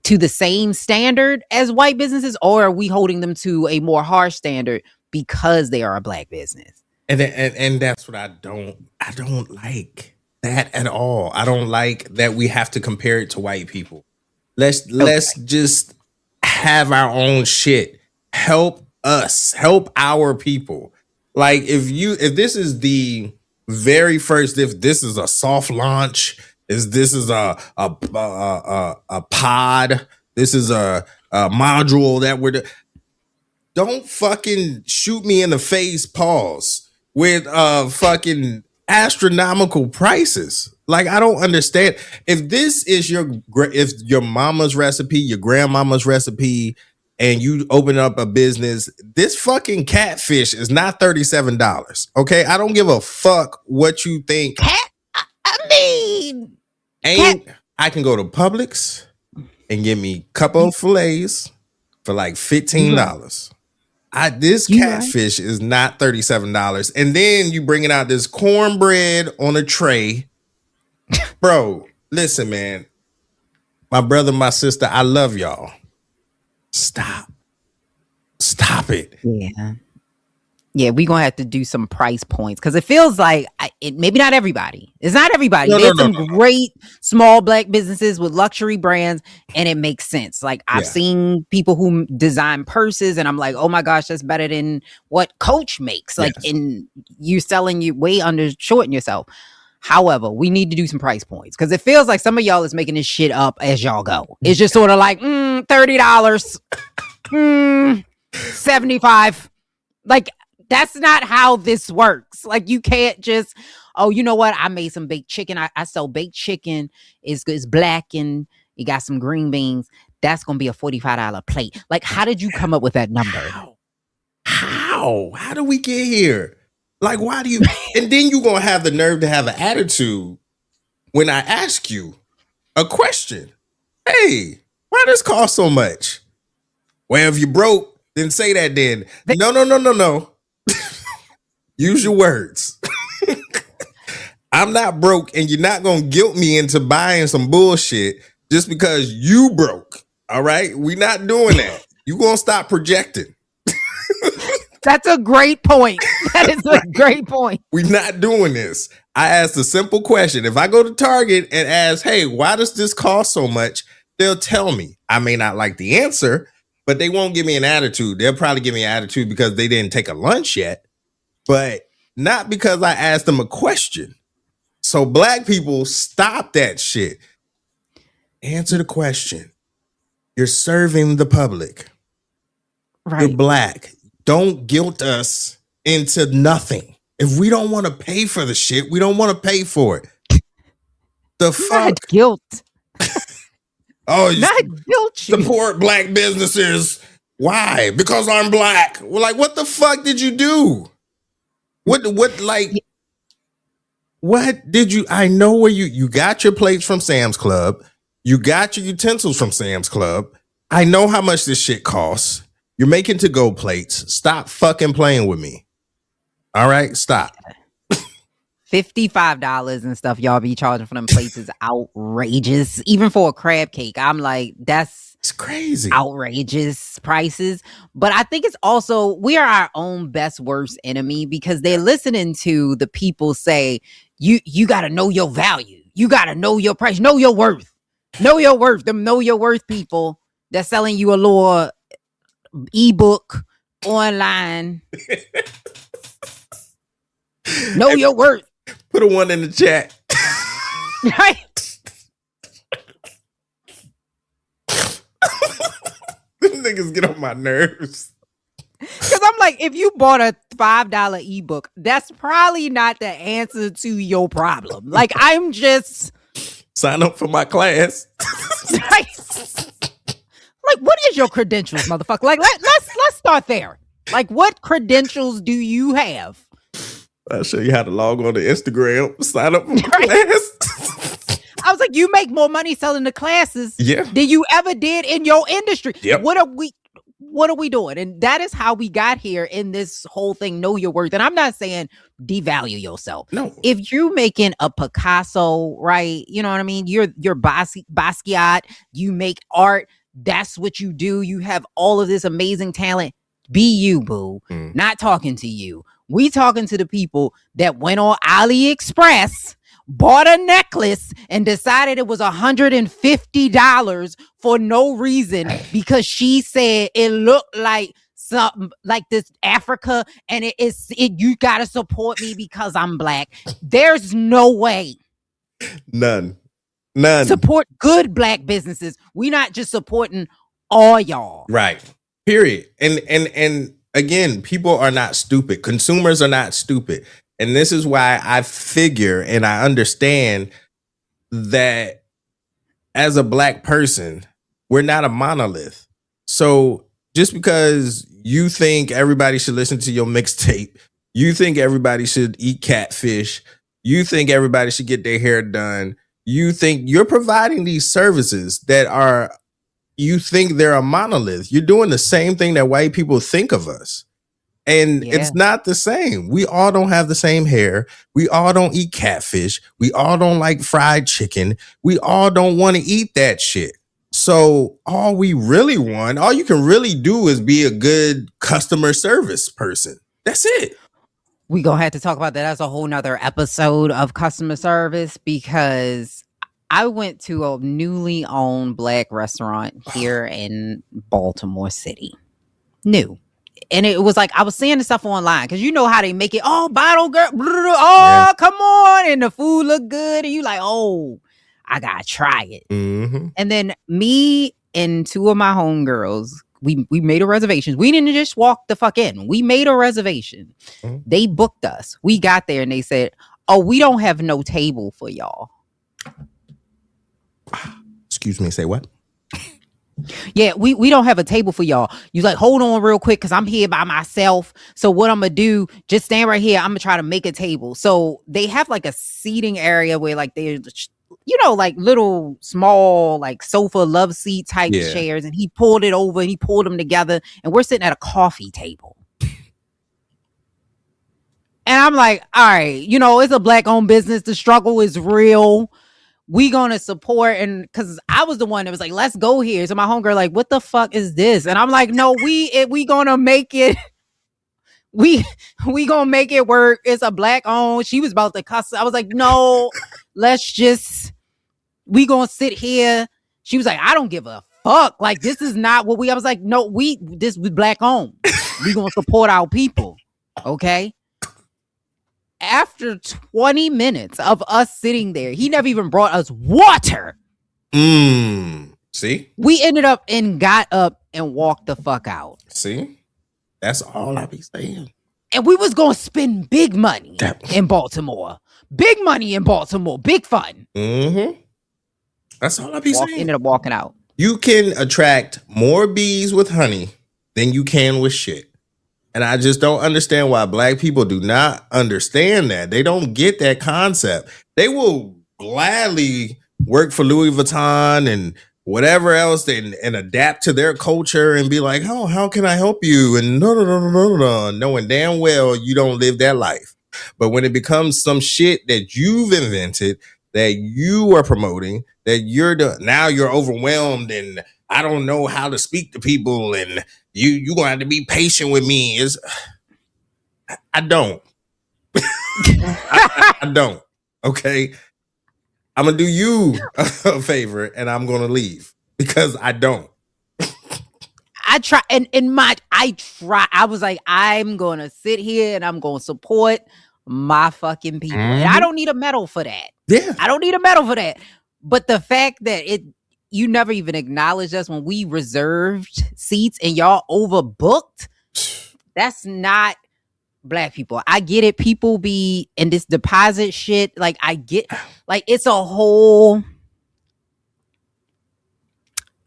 to the same standard as white businesses, or are we holding them to a more harsh standard because they are a Black business? And that's what I don't like that at all. I don't like that we have to compare it to white people. Let's just have our own shit. Help us, help our people. Like, if this is the very first, if this is a soft launch, this is a pod, this is a module that don't fucking shoot me in the face, pause, with fucking astronomical prices. Like, I don't understand. If this is your mama's recipe, your grandmama's recipe, and you open up a business, this fucking catfish is not $37. Okay, I don't give a fuck what you think. I can go to Publix and get me a couple of fillets for like $15. This catfish is not $37. And then you bringing out this cornbread on a tray. Bro, listen, man. My brother, my sister, I love y'all. Stop it. Yeah, we're gonna have to do some price points, because it feels like maybe not everybody. It's not everybody. There's some great small Black businesses with luxury brands, and it makes sense. Like, I've seen people who design purses, and I'm like, oh my gosh, that's better than what Coach makes. Like, and you selling you way undershorting yourself. However, we need to do some price points, because it feels like some of y'all is making this shit up as y'all go. It's just sort of like $30, $75. Like, that's not how this works. Like, you can't just, oh, you know what? I made some baked chicken. I sell baked chicken. It's Black and you got some green beans. That's gonna be a $45 plate. Like, how did you come up with that number? How do we get here? Like, why do you? And then you gonna have the nerve to have an attitude when I ask you a question. Hey, why does this cost so much? Well, if you broke, then say that then. No. Use your words. I'm not broke, and you're not gonna guilt me into buying some bullshit just because you broke. All right? We're not doing that. You gonna stop projecting. That's a great point. That is a great point. We're not doing this. I asked a simple question. If I go to Target and ask, hey, why does this cost so much? They'll tell me. I may not like the answer, but they won't give me an attitude. They'll probably give me an attitude because they didn't take a lunch yet, but not because I asked them a question. So Black people, stop that shit. Answer the question. You're serving the public. Right. You're Black. Don't guilt us into nothing. If we don't want to pay for the shit, we don't want to pay for it. The fuck? Guilt. Oh, you Not guilt you. support black businesses. Why? Because I'm black. Well, like, what the fuck did you do? What did you? I know where you got your plates from Sam's Club. You got your utensils from Sam's Club. I know how much this shit costs. You're making to-go plates. Stop fucking playing with me. All right, stop. $55 and stuff y'all be charging for them plates is outrageous. Even for a crab cake, I'm like, it's crazy. Outrageous prices. But I think it's also, we are our own best worst enemy, because they're listening to the people say, you got to know your value. You got to know your price. Know your worth. Know your worth. Them know your worth people that's selling you a little ebook online. Know your worth. Put a 1 in the chat. Right? Them niggas get on my nerves. Because I'm like, if you bought a $5 ebook, that's probably not the answer to your problem. Like, I'm just sign up for my class. Like, what is your credentials, motherfucker? Like, let's start there. Like, what credentials do you have? I'll show you how to log on to Instagram. Sign up for my class. I was like, you make more money selling the classes than you ever did in your industry. Yep. What are we doing? And that is how we got here in this whole thing. Know your worth. And I'm not saying devalue yourself. No. If you're making a Picasso, right? You know what I mean? You're Basquiat. You make art. That's what you do. You have all of this amazing talent. Be you, boo. Not talking to you. We talking to the people that went on AliExpress, bought a necklace, and decided it was $150 for no reason, because she said it looked like something like this Africa, and you gotta support me because I'm black. There's no way. None. Support good black businesses. We're not just supporting all y'all. Right. Period. And again, people are not stupid. Consumers are not stupid. And this is why I figure and I understand that as a black person, we're not a monolith. So just because you think everybody should listen to your mixtape, you think everybody should eat catfish, you think everybody should get their hair done, you think you're providing these services that are, you think they're a monolith. You're doing the same thing that white people think of us. And it's not the same. We all don't have the same hair. We all don't eat catfish. We all don't like fried chicken. We all don't want to eat that shit. So all we really want, all you can really do is be a good customer service person. That's it. We gonna have to talk about that. That's a whole nother episode of customer service, because I went to a newly owned black restaurant here in Baltimore City. New. And it was like, I was seeing the stuff online, because you know how they make it. Oh, bottle girl. Oh, come on. And the food look good. And you like, oh, I got to try it. Mm-hmm. And then me and two of my homegirls, we made a reservation. We didn't just walk the fuck in. We made a reservation. Mm-hmm. They booked us. We got there and they said, oh, we don't have no table for y'all. Excuse me, say what? Yeah, we don't have a table for y'all. You like, hold on real quick, because I'm here by myself. So what I'm going to do, just stand right here. I'm going to try to make a table. So they have like a seating area where like there's, you know, like little small like sofa love seat type chairs. And he pulled it over and he pulled them together. And we're sitting at a coffee table. And I'm like, all right, you know, it's a black owned business. The struggle is real. We gonna support, and because I was the one that was like, let's go here. So my homegirl like, what the fuck is this? And I'm like, no, we gonna make it. We gonna make it work. It's a black owned. She was about to cuss. I was like, no, we gonna sit here. She was like, I don't give a fuck. Like, this is not what I was like, no, this was black owned. We gonna support our people. Okay. After 20 minutes of us sitting there, he never even brought us water. See? We ended up and got up and walked the fuck out. See? That's all I be saying. And we was going to spend big money in Baltimore. Big money in Baltimore. Big fun. Mm-hmm. That's all I be saying. Ended up walking out. You can attract more bees with honey than you can with shit. And I just don't understand why black people do not understand that. They don't get that concept. They will gladly work for Louis Vuitton and whatever else and adapt to their culture and be like, oh, how can I help you? And no, knowing damn well you don't live that life. But when it becomes some shit that you've invented, that you are promoting, that now you're overwhelmed and I don't know how to speak to people and you gonna have to be patient with me. I don't. I don't. Okay. I'm gonna do you a favor and I'm gonna leave because I don't. I try I was like, I'm gonna sit here and I'm gonna support my fucking people. And I don't need a medal for that. Yeah. I don't need a medal for that. But the fact that you never even acknowledged us when we reserved seats and y'all overbooked, that's not black people. I get it. People be in this deposit shit. Like, I get, like, it's a whole...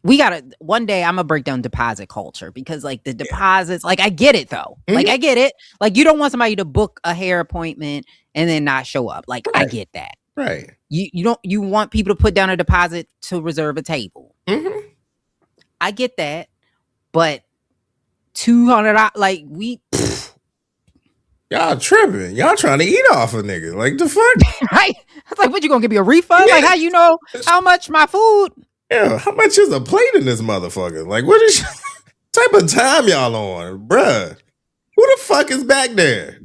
We gotta, one day I'm gonna break down deposit culture because like the deposits, like I get it though. Like I get it. Like you don't want somebody to book a hair appointment and then not show up. Like I get that. Right. You want people to put down a deposit to reserve a table. I get that. But $200, like y'all tripping. Y'all trying to eat off a nigga. Like the fuck? Right? I was like, what, you gonna give me a refund? Like how you know how much my food? Yeah, how much is a plate in this motherfucker? Like, what is type of time y'all on, bruh? Who the fuck is back there?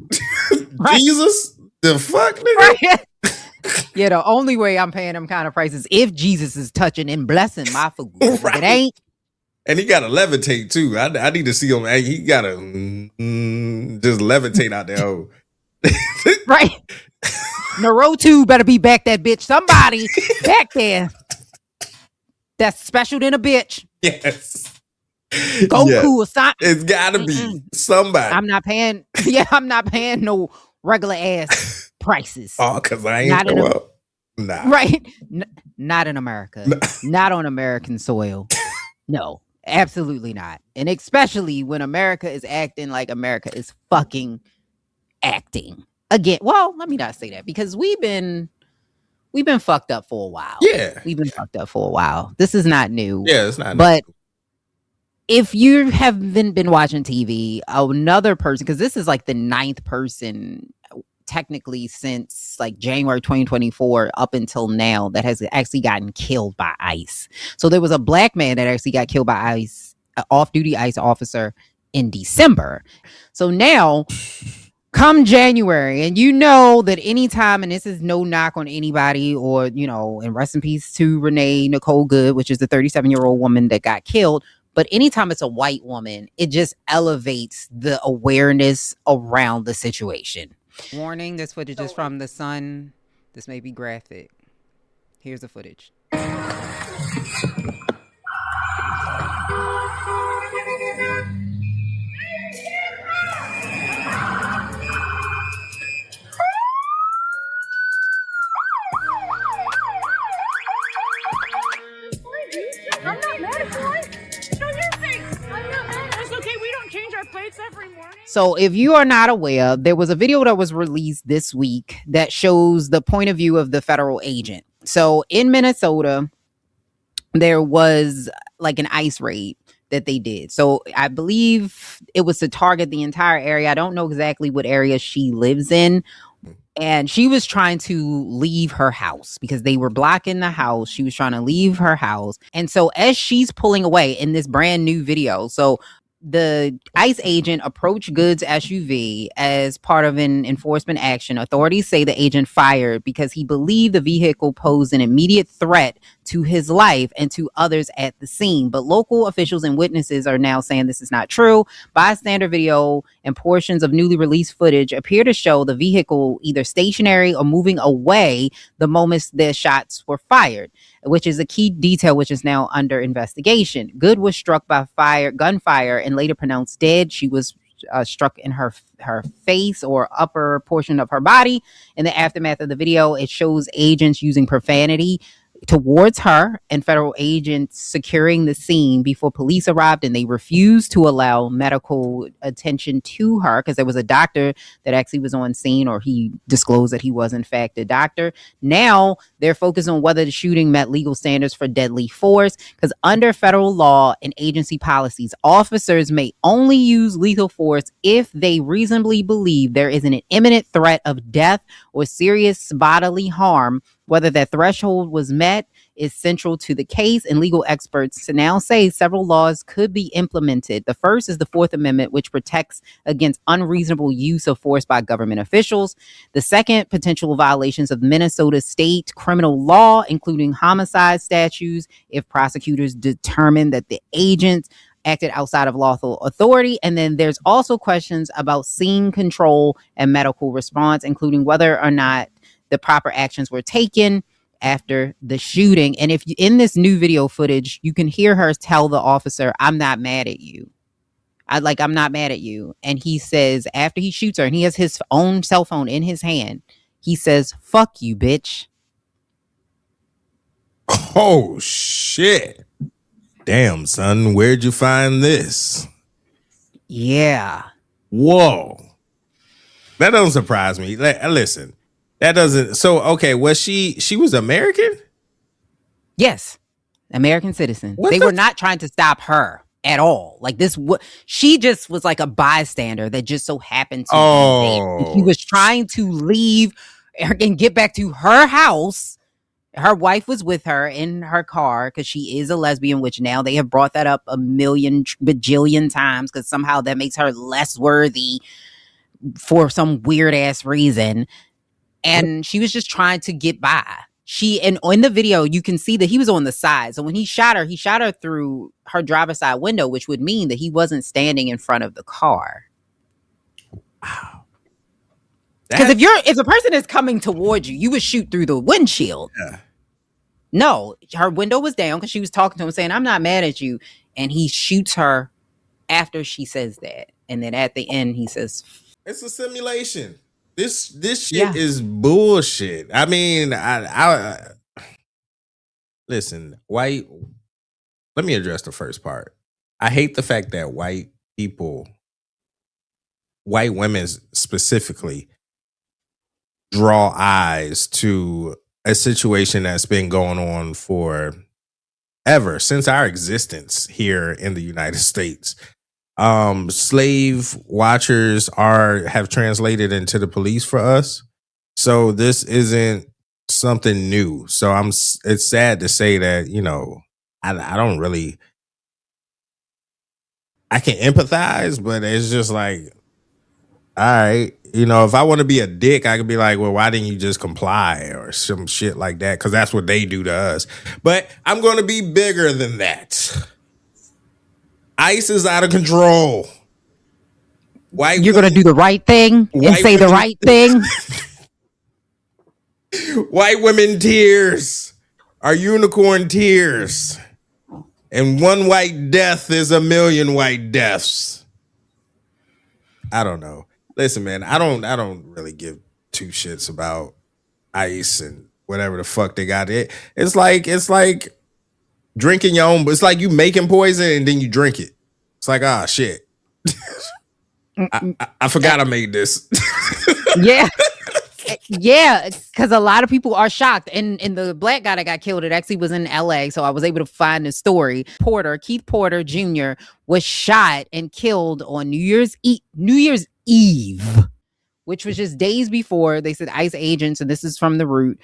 Right. Jesus? The fuck, nigga? Right. Yeah, the only way I'm paying them kind of prices if Jesus is touching and blessing my food. Right. If it ain't. And he got to levitate too. I need to see him. He got to just levitate out there. Oh. Right. Naruto better be back that bitch. Somebody back there. That's special than a bitch. Yes. Goku or something. It's gotta be somebody. I'm not paying. Yeah, I'm not paying no regular ass prices. Oh, because I ain't show up. Nah. Right. Not in America. Not on American soil. No, absolutely not. And especially when America is acting like America is fucking acting. Again, well, let me not say that because we've been fucked up for a while. Yeah. We've been fucked up for a while. This is not new. Yeah, it's not but new. If you haven't been watching TV, another person, because this is like the 9th person technically since like January 2024 up until now that has actually gotten killed by ICE. So there was a black man that actually got killed by ICE, an off-duty ICE officer in December. So now... come January, and you know that anytime, and this is no knock on anybody or, you know, and rest in peace to Renee Nicole Good, which is the 37-year-old woman that got killed. But anytime it's a white woman, it just elevates the awareness around the situation. Warning, this footage is from The Sun. This may be graphic. Here's the footage. I'm not mad at you. Show your face. I'm not mad. It's okay. We don't change our plates every morning. So if you are not aware, there was a video that was released this week that shows the point of view of the federal agent. So in Minnesota, there was like an ICE raid that they did. So I believe it was to target the entire area. I don't know exactly what area she lives in. And she was trying to leave her house because they were blocking the house. She was trying to leave her house. And so as she's pulling away in this brand new video, so the ICE agent approached Good's SUV as part of an enforcement action. Authorities say the agent fired because he believed the vehicle posed an immediate threat to his life and to others at the scene. But local officials and witnesses are now saying this is not true. Bystander video and portions of newly released footage appear to show the vehicle either stationary or moving away the moment the shots were fired, which is a key detail which is now under investigation. Good was struck by gunfire and later pronounced dead. She was struck in her face or upper portion of her body. In the aftermath of the video, it shows agents using profanity, towards her and federal agents securing the scene before police arrived, and they refused to allow medical attention to her because there was a doctor that actually was on scene, or he disclosed that he was in fact a doctor. Now they're focused on whether the shooting met legal standards for deadly force, because under federal law and agency policies, officers may only use lethal force if they reasonably believe there is an imminent threat of death or serious bodily harm. Whether that threshold was met is central to the case, and legal experts now say several laws could be implemented. The first is the Fourth Amendment, which protects against unreasonable use of force by government officials. The second, potential violations of Minnesota state criminal law, including homicide statutes, if prosecutors determine that the agents acted outside of lawful authority. And then there's also questions about scene control and medical response, including whether or not the proper actions were taken after the shooting. And if you, in this new video footage, you can hear her tell the officer, "I'm not mad at you. I'm not mad at you." And he says, after he shoots her, and he has his own cell phone in his hand, he says, "Fuck you, bitch." Oh, shit. Damn, son, where'd you find this? Yeah. Whoa. That doesn't surprise me. Listen, that doesn't. So, okay, was she was American? Yes. American citizen. They were not trying to stop her at all. Like this, she just was like a bystander that just so happened to be there. And she was trying to leave and get back to her house. Her wife was with her in her car because she is a lesbian, which now they have brought that up a million bajillion times because somehow that makes her less worthy for some weird ass reason. And she was just trying to get by. And in the video, you can see that he was on the side. So when he shot her through her driver's side window, which would mean that he wasn't standing in front of the car. Wow. Because if a person is coming towards you, you would shoot through the windshield. Yeah. No, her window was down because she was talking to him saying, "I'm not mad at you." And he shoots her after she says that. And then at the end, he says, "It's a simulation. This shit is bullshit." I mean, I listen, let me address the first part. I hate the fact that white women specifically, draw eyes to a situation that's been going on for ever since our existence here in the United States. Slave watchers have translated into the police for us. So this isn't something new. So it's sad to say that, I don't really, I can empathize, but it's just like, all right, if I want to be a dick, I could be like, well, why didn't you just comply or some shit like that? Because that's what they do to us. But I'm going to be bigger than that. ICE is out of control. You're going to do the right thing and say the right thing. White women tears are unicorn tears. And one white death is a million white deaths. I don't know. Listen, man, I don't really give two shits about ICE and whatever the fuck they got. It's like drinking your own. It's like you making poison and then you drink it. It's like, shit. I forgot I made this. Yeah. Yeah, because a lot of people are shocked. And the black guy that got killed, it actually was in LA. So I was able to find the story. Keith Porter Jr. was shot and killed on New Year's Eve, which was just days before. They said ICE agents, and this is from The Root,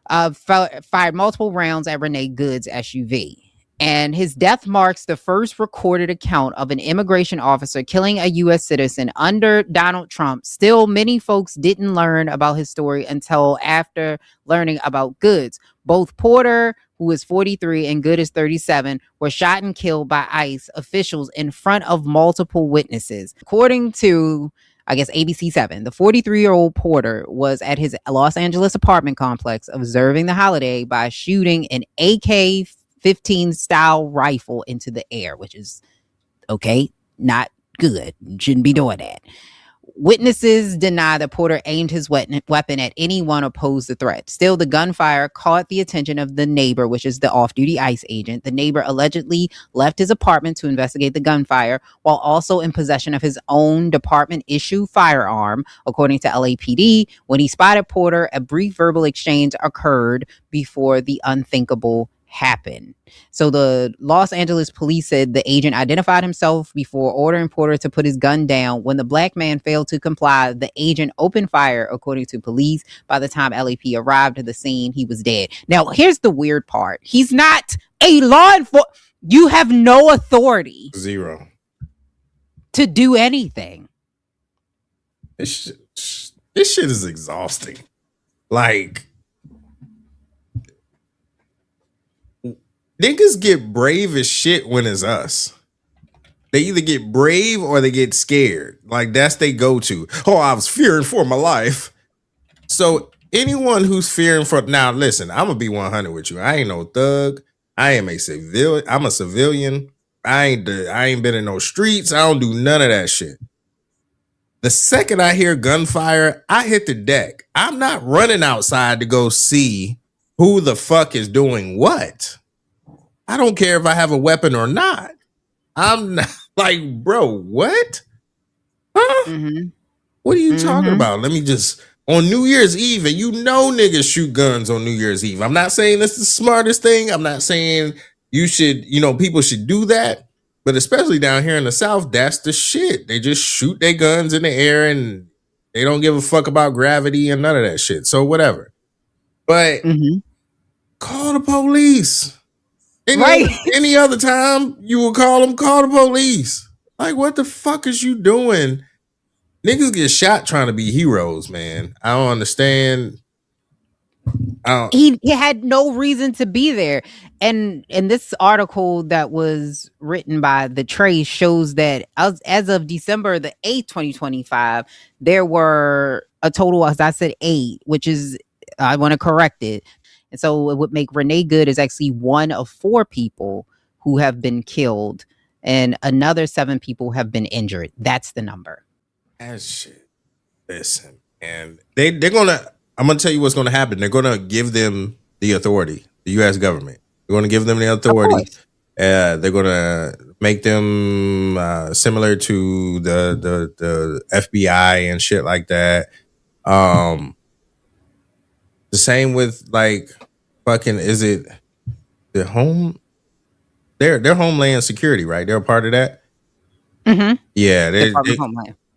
fired multiple rounds at Renee Good's SUV. And his death marks the first recorded account of an immigration officer killing a U.S. citizen under Donald Trump. Still, many folks didn't learn about his story until after learning about Good's. Both Porter, who is 43, and Good is 37, were shot and killed by ICE officials in front of multiple witnesses. According to, I guess, ABC 7, the 43-year-old Porter was at his Los Angeles apartment complex observing the holiday by shooting an AK-15 style rifle into the air, which is okay, not good. Shouldn't be doing that. Witnesses deny that Porter aimed his weapon at anyone or posed the threat. Still, the gunfire caught the attention of the neighbor, which is the off-duty ICE agent. The neighbor allegedly left his apartment to investigate the gunfire while also in possession of his own department-issue firearm. According to LAPD, when he spotted Porter, a brief verbal exchange occurred before the unthinkable happened. So the Los Angeles police said the agent identified himself before ordering Porter to put his gun down. When the black man failed to comply, the agent opened fire, according to police. By the time LAP arrived at the scene, he was dead. Now, here's the weird part. He's not a law enforcement. You have no authority. Zero. To do anything. This shit is exhausting. Like, niggas get brave as shit when it's us. They either get brave or they get scared. Like, that's they go-to. Oh, I was fearing for my life. So anyone who's fearing for... Now, listen, I'm going to be 100 with you. I ain't no thug. I am a civilian. I'm a civilian. I ain't been in no streets. I don't do none of that shit. The second I hear gunfire, I hit the deck. I'm not running outside to go see who the fuck is doing what. I don't care if I have a weapon or not. I'm not like, bro, what? Huh? Mm-hmm. What are you talking about? Let me just, on New Year's Eve, and you know niggas shoot guns on New Year's Eve. I'm not saying that's the smartest thing. I'm not saying you should, people should do that. But especially down here in the South, that's the shit. They just shoot their guns in the air and they don't give a fuck about gravity and none of that shit. So whatever. But call the police. Any other time you would call the police. Like, what the fuck is you doing? Niggas get shot trying to be heroes, man. I don't understand. He had no reason to be there. And this article that was written by The Trace shows that as of December the 8th, 2025, there were a total, as I said, 8, which is, I want to correct it. And so it would make Renee Good is actually one of 4 people who have been killed and another 7 people have been injured. That's the number. That shit. Listen, and I'm going to tell you what's going to happen. They're going to give them the authority, the U.S. government. They're going to give them the authority. They're going to make them similar to the FBI and shit like that. The same with like fucking, is it the home? They're Homeland Security, right? They're a part of that. Mm-hmm. Yeah, they're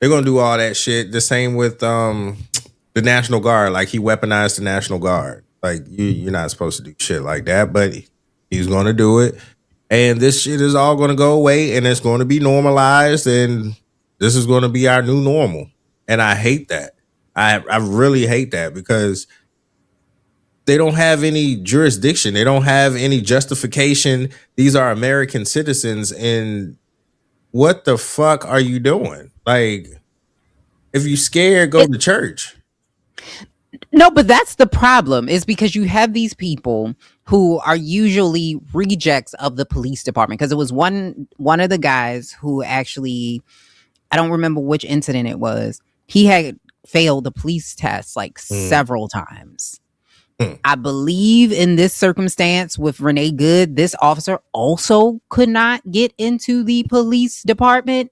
gonna do all that shit. The same with the National Guard. Like, he weaponized the National Guard. Like, you're not supposed to do shit like that, but he's gonna do it. And this shit is all gonna go away, and it's gonna be normalized, and this is gonna be our new normal. And I hate that. I really hate that, because they don't have any jurisdiction. They don't have any justification. These are American citizens, and what the fuck are you doing? Like, if you scared, go to church. No, but that's the problem, is because you have these people who are usually rejects of the police department. Because it was one of the guys who actually, I don't remember which incident it was. He had failed the police test like several times. I believe in this circumstance with Renee Good, this officer also could not get into the police department.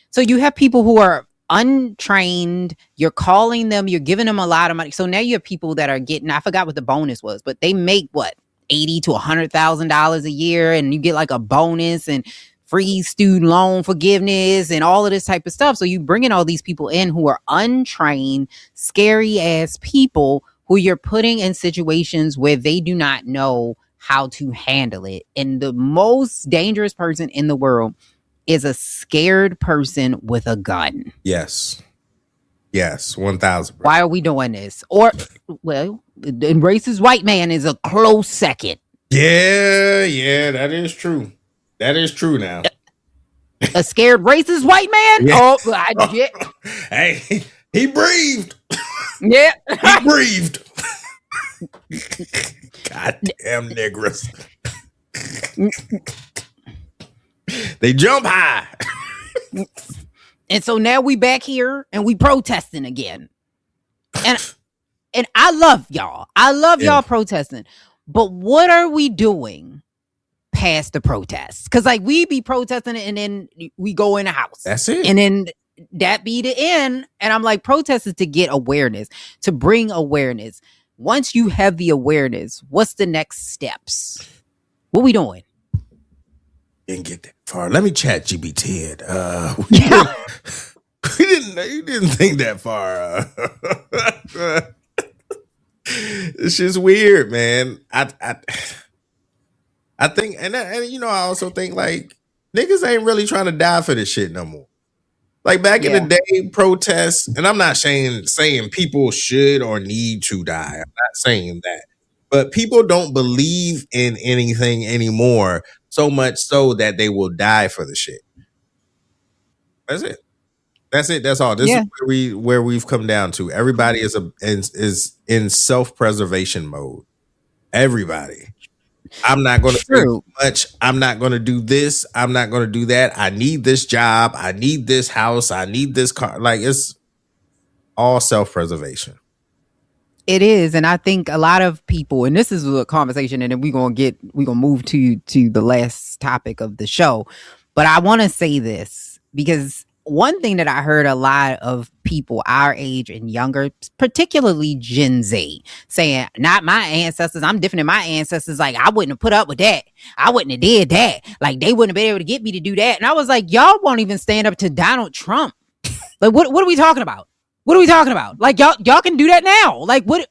So you have people who are untrained. You're calling them, you're giving them a lot of money. So now you have people that are getting, I forgot what the bonus was, but they make what, $80,000 to $100,000 a year, and you get like a bonus and free student loan forgiveness and all of this type of stuff. So you bring in all these people in who are untrained, scary ass people who you're putting in situations where they do not know how to handle it. And the most dangerous person in the world is a scared person with a gun. Yes. Yes, 1,000%. Why are we doing this? Or, well, the racist white man is a close second. Yeah, that is true. That is true now. A scared racist white man? Yeah. Hey, he breathed. Yeah. He breathed. Goddamn niggers. They jump high. And so now we back here and we protesting again. And I love y'all. I love y'all protesting. But what are we doing past the protests? Because like we be protesting and then we go in a house. That's it. And then that be the end. And I'm like, protest is to get awareness, to bring awareness. Once you have the awareness, what's the next steps? What we doing? Didn't get that far. Let me chat GPT it. You didn't think that far. It's just weird, man. I think, and I also think like niggas ain't really trying to die for this shit no more. Like back in the day, protests, and I'm not saying people should or need to die. I'm not saying that. But people don't believe in anything anymore, so much so that they will die for the shit. That's it. That's all. This is where we've come down to. Everybody is in self-preservation mode. Everybody. I'm not going to do much. I'm not going to do this. I'm not going to do that. I need this job. I need this house. I need this car. Like it's all self-preservation. It is. And I think a lot of people, and this is a conversation, and then we're going to move to the last topic of the show. But I want to say this because one thing that I heard a lot of people our age and younger, particularly Gen Z, saying, not my ancestors, I'm different than my ancestors. Like, I wouldn't have put up with that. I wouldn't have did that. Like, they wouldn't have been able to get me to do that. And I was like, y'all won't even stand up to Donald Trump. Like, what are we talking about? What are we talking about? Like, y'all can do that now. Like, what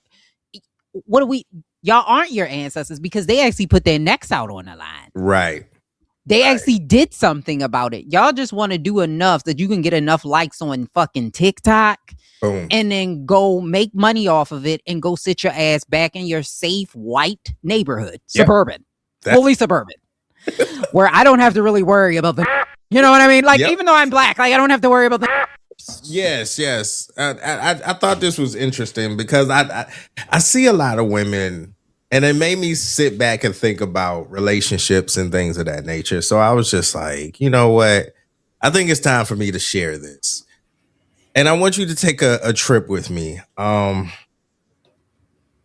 are we? Y'all aren't your ancestors because they actually put their necks out on the line. Right. They actually did something about it. Y'all just want to do enough that you can get enough likes on fucking TikTok. Boom. And then go make money off of it and go sit your ass back in your safe white neighborhood. Suburban. Fully suburban. Where I don't have to really worry about the, you know what I mean? Like, even though I'm black, like I don't have to worry about the. Yes. I thought this was interesting because I see a lot of women. And it made me sit back and think about relationships and things of that nature. So I was just like, you know what? I think it's time for me to share this. And I want you to take a trip with me. I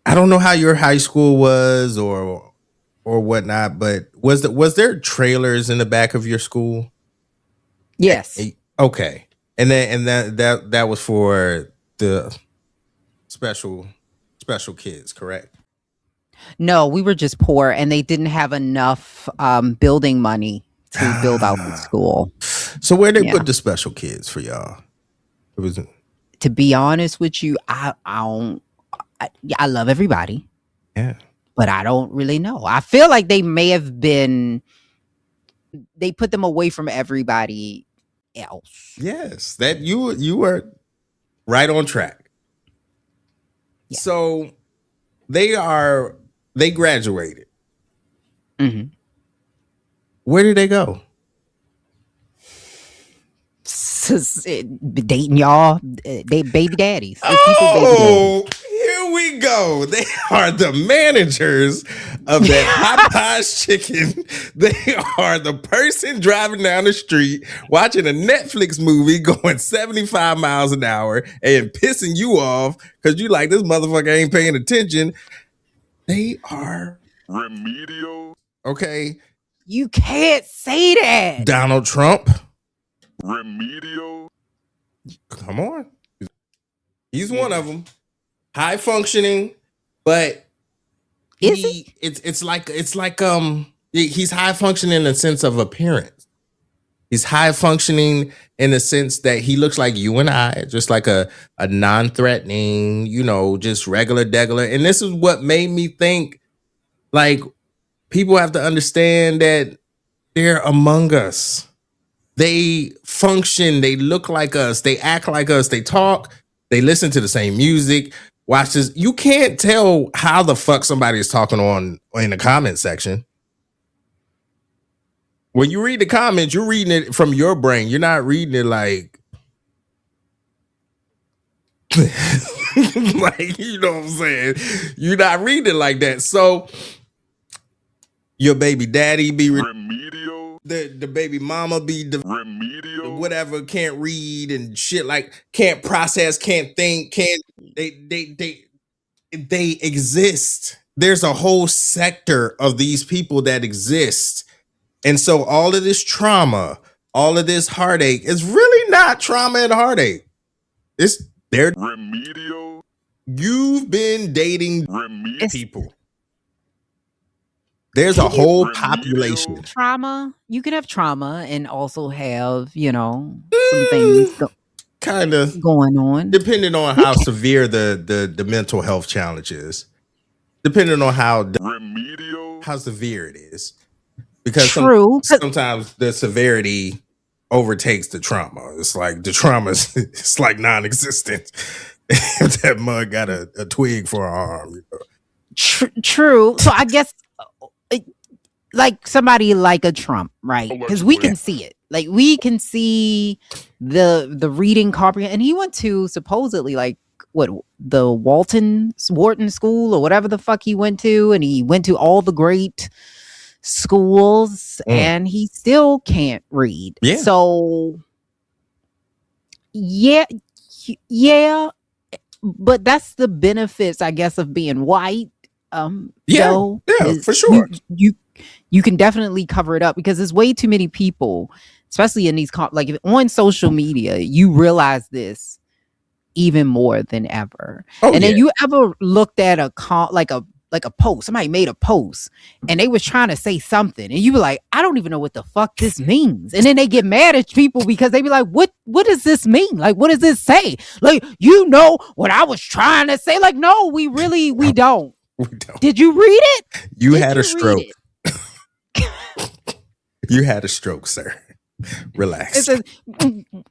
don't know how your high school was or whatnot, but was there trailers in the back of your school? Yes. Okay. And that was for the special kids, correct? No, we were just poor and they didn't have enough building money to build out the school. So where they put the special kids for y'all? It was. To be honest with you, I love everybody. Yeah. But I don't really know. I feel like they may have been, they put them away from everybody else. Yes. That you were right on track. Yeah. So they graduated. Mm-hmm. Where did they go? Dating y'all. They baby daddies. Oh, here we go. They are the managers of that Popeyes chicken. They are the person driving down the street, watching a Netflix movie going 75 miles an hour and pissing you off because you like, this motherfucker ain't paying attention. They are Remedial. Okay. You can't say that. Donald Trump. Remedial. Come on. He's one of them. High functioning, but it's like he's high functioning in the sense of appearance. He's high functioning in the sense that he looks like you and I, just like a non-threatening, just regular degular. And this is what made me think, like, people have to understand that they're among us. They function, they look like us, they act like us, they talk, they listen to the same music. Watch this. You can't tell how the fuck somebody is talking in the comment section. When you read the comments, you're reading it from your brain. You're not reading it like like, you know what I'm saying? You're not reading it like that. So your baby daddy be Remedial. the baby mama be the Remedial. whatever, can't read and shit, like can't process, can't think, can't they exist. There's a whole sector of these people that exist. And so all of this trauma, all of this heartache is really not trauma and heartache. It's their Remedial. You've been dating Remedial. people. There's a whole population. Trauma. You can have trauma and also have, some things kind of going on. Depending on how severe the mental health challenge is. Depending on how severe it is. Because sometimes the severity overtakes the trauma. It's like the trauma it's like non-existent. If that mug got a twig for an arm. True. So I guess like somebody like a Trump, right? Because we can see it. Like we can see the reading comprehend. And he went to supposedly like the Wharton School or whatever the fuck he went to, and he went to all the great schools, and he still can't read. Yeah. So yeah, but that's the benefits, I guess, of being white. For sure. You can definitely cover it up because there's way too many people, especially in these like on social media. You realize this even more than ever. Then you ever looked at a post? Somebody made a post and they was trying to say something, and you were like, I don't even know what the fuck this means. And then they get mad at people because they be like, what does this mean? Like, what does this say? Like, you know what I was trying to say? Like, no, we don't. We don't. Did you read it? You had a stroke. You had a stroke, sir. Relax. It says,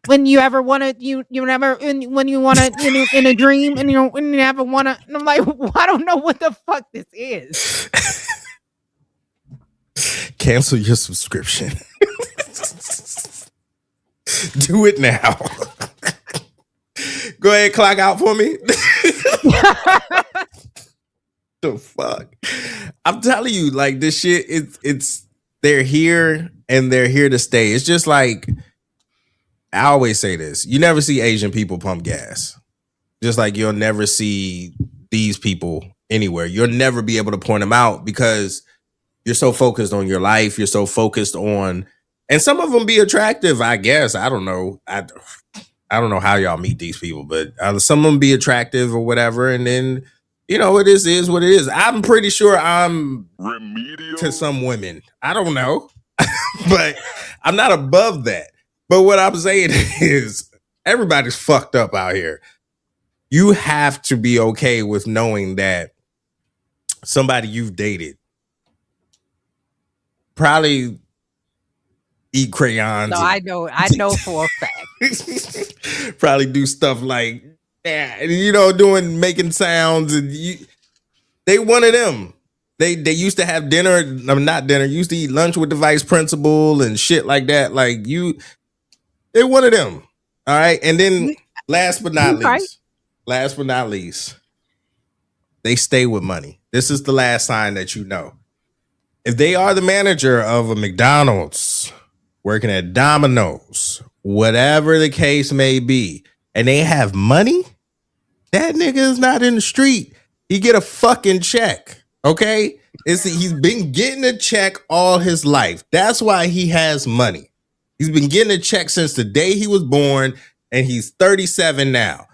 when you ever want to, you never, when you want to, in a dream, and when you ever want to, and I'm like, well, I don't know what the fuck this is. Cancel your subscription. Do it now. Go ahead, clock out for me. The fuck? I'm telling you, like, this shit, it's they're here and they're here to stay. It's just like, I always say this, you never see Asian people pump gas. Just like you'll never see these people anywhere. You'll never be able to point them out because you're so focused on your life. You're so focused on, and some of them be attractive, I guess. I don't know. I don't know how y'all meet these people, but some of them be attractive or whatever. And then, it is what it is. I'm pretty sure I'm Remedial to some women. I don't know, but I'm not above that. But what I'm saying is everybody's fucked up out here. You have to be okay with knowing that somebody you've dated probably eat crayons. No, I know for a fact. Probably do stuff like, making sounds, and they one of them. They used to have dinner, not dinner, used to eat lunch with the vice principal and shit like that. Like they one of them. All right. And then last but not least, they stay with money. This is the last sign that you know. If they are the manager of a McDonald's, working at Domino's, whatever the case may be, and they have money, that nigga is not in the street. He get a fucking check. Okay? He's been getting a check all his life. That's why he has money. He's been getting a check since the day he was born, and he's 37 now.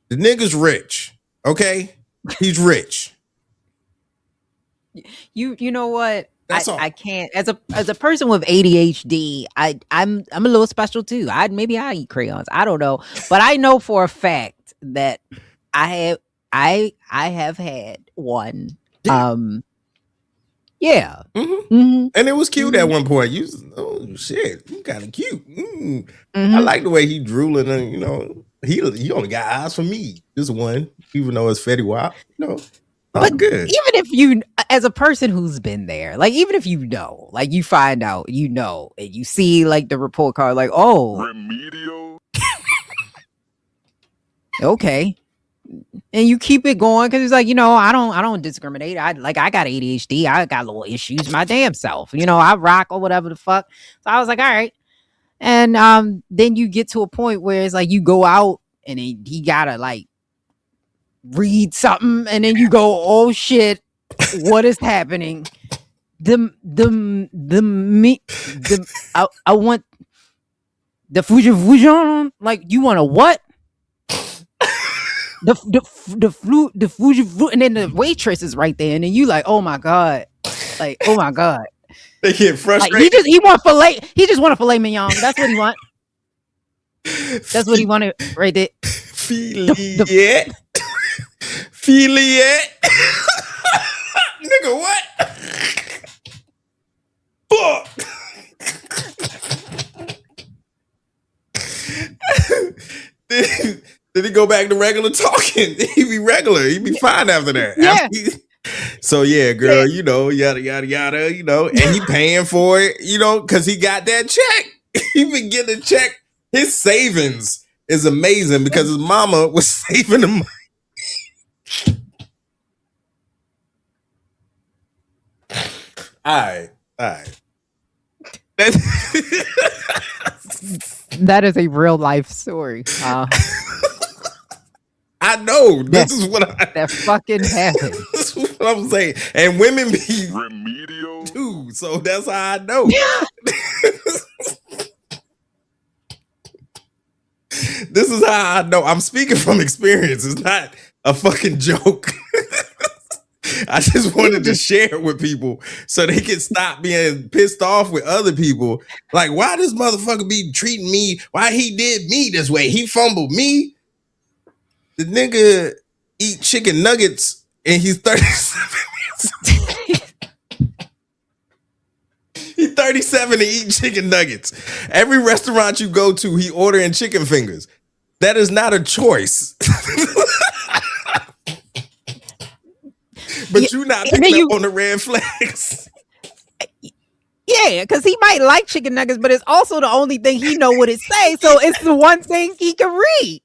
The nigga's rich. Okay? He's rich. You know what? I can't, as a person with ADHD, I'm a little special too. Maybe I eat crayons. I don't know, but I know for a fact that I have had one. Yeah. Mm-hmm. And it was cute at one point. Oh shit, you kind of cute. I like the way he drooling, and he only got eyes for me. Just one, even though it's Fetty Wap. But good. Even if you, as a person who's been there, like even if like you find out, and you see like the report card, like, oh, Remedial. Okay. And you keep it going because it's like, I don't discriminate. I got ADHD. I got little issues my damn self. I rock or whatever the fuck. So I was like, all right. And then you get to a point where it's like you go out and he gotta like read something, and then you go, oh shit, what is happening? I want the Fuji, like, you want a what? the Fuji, and then the waitress is right there, and then you like, oh my god, They get frustrated. Like, he want filet. He just want a filet mignon. That's what he want. That's what he wanted right there. Filet. Filet. Nigga, what? Fuck. Then he go back to regular talking. He be regular. He be fine after that. Yeah. So yeah, girl, yada yada yada, and he paying for it, because he got that check. He been getting a check. His savings is amazing because his mama was saving him. All right. That is a real life story. I know. This is what that fucking happened. This is what I'm saying. And women be Remedial too. So that's how I know. This is how I know. I'm speaking from experience. It's not a fucking joke. I just wanted to share it with people so they can stop being pissed off with other people. Like, why this motherfucker be treating me? Why he did me this way? He fumbled me. The nigga eat chicken nuggets and he's 37. He's 37 to eat chicken nuggets. Every restaurant you go to, he ordering chicken fingers. That is not a choice. But you not picking up on the red flags. Yeah, because he might like chicken nuggets, but it's also the only thing he know what it say. So it's the one thing he can read.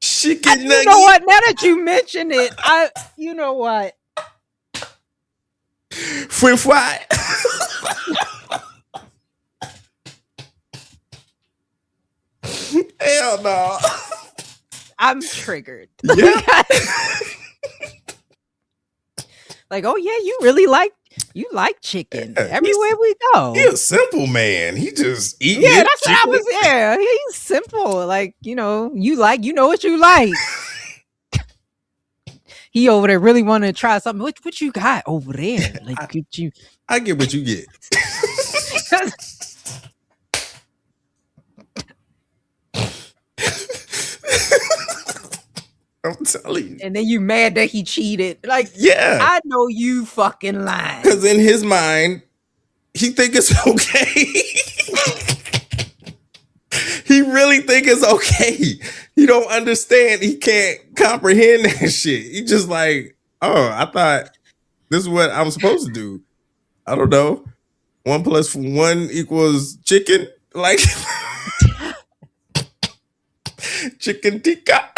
Chicken nuggets. You know what? Now that you mention it, you know what? French fry. Hell no. I'm triggered. Yeah. Like, oh yeah, you like chicken. Yeah, everywhere we go. He's a simple man. He just eat. Yeah, that's what I was. Yeah, he's simple. Like, you know what you like. He over there really want to try something. What you got over there? Like, I get what you get. I'm telling you. And then you mad that he cheated. Like, yeah, I know you fucking lying. Because in his mind, he think it's okay. He really think it's okay. He don't understand. He can't comprehend that shit. He just like, oh, I thought this is what I'm supposed to do. I don't know. 1 + 1 = chicken. Like chicken tikka.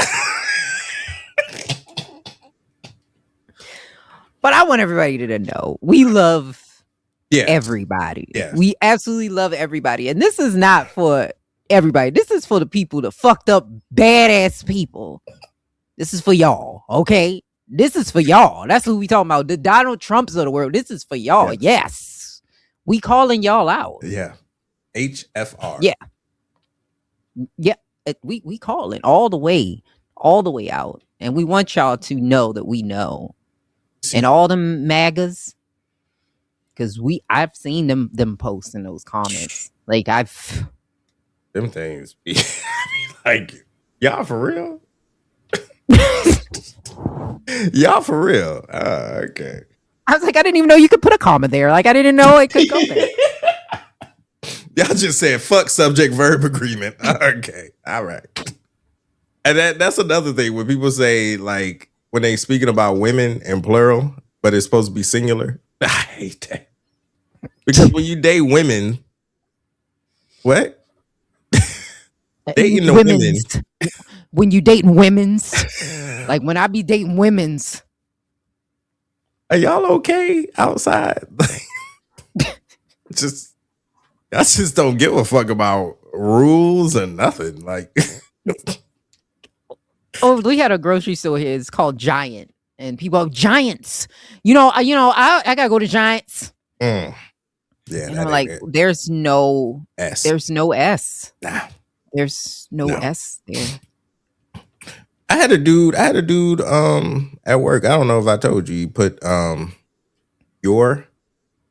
But I want everybody to know we love everybody. Yeah. We absolutely love everybody. And this is not for everybody. This is for the people, the fucked up, badass people. This is for y'all, okay? This is for y'all. That's who we talking about. The Donald Trumps of the world. This is for y'all. Yes. We calling y'all out. Yeah. HFR. Yeah. Yeah. We calling all the way out. And we want y'all to know that we know. And all them MAGAs, because I've seen them post in those comments. Like them things be like, y'all for real? Y'all for real? Okay. I was like, I didn't even know you could put a comma there. Like, I didn't know it could go there. Y'all just said fuck subject verb agreement. Okay. All right. And that's another thing when people say, like, when they speaking about women in plural, but it's supposed to be singular. I hate that. Because when you date women, what? Dating the women. When you dating women's. Like when I be dating women's. Are y'all okay outside? I just don't give a fuck about rules and nothing. Like, oh, we had a grocery store here. It's called Giant, and people are Giants. I gotta go to Giants. Yeah, and I'm like, there's no S. There's no S. Nah. There's no S there. I had a dude at work. I don't know if I told you. He put you're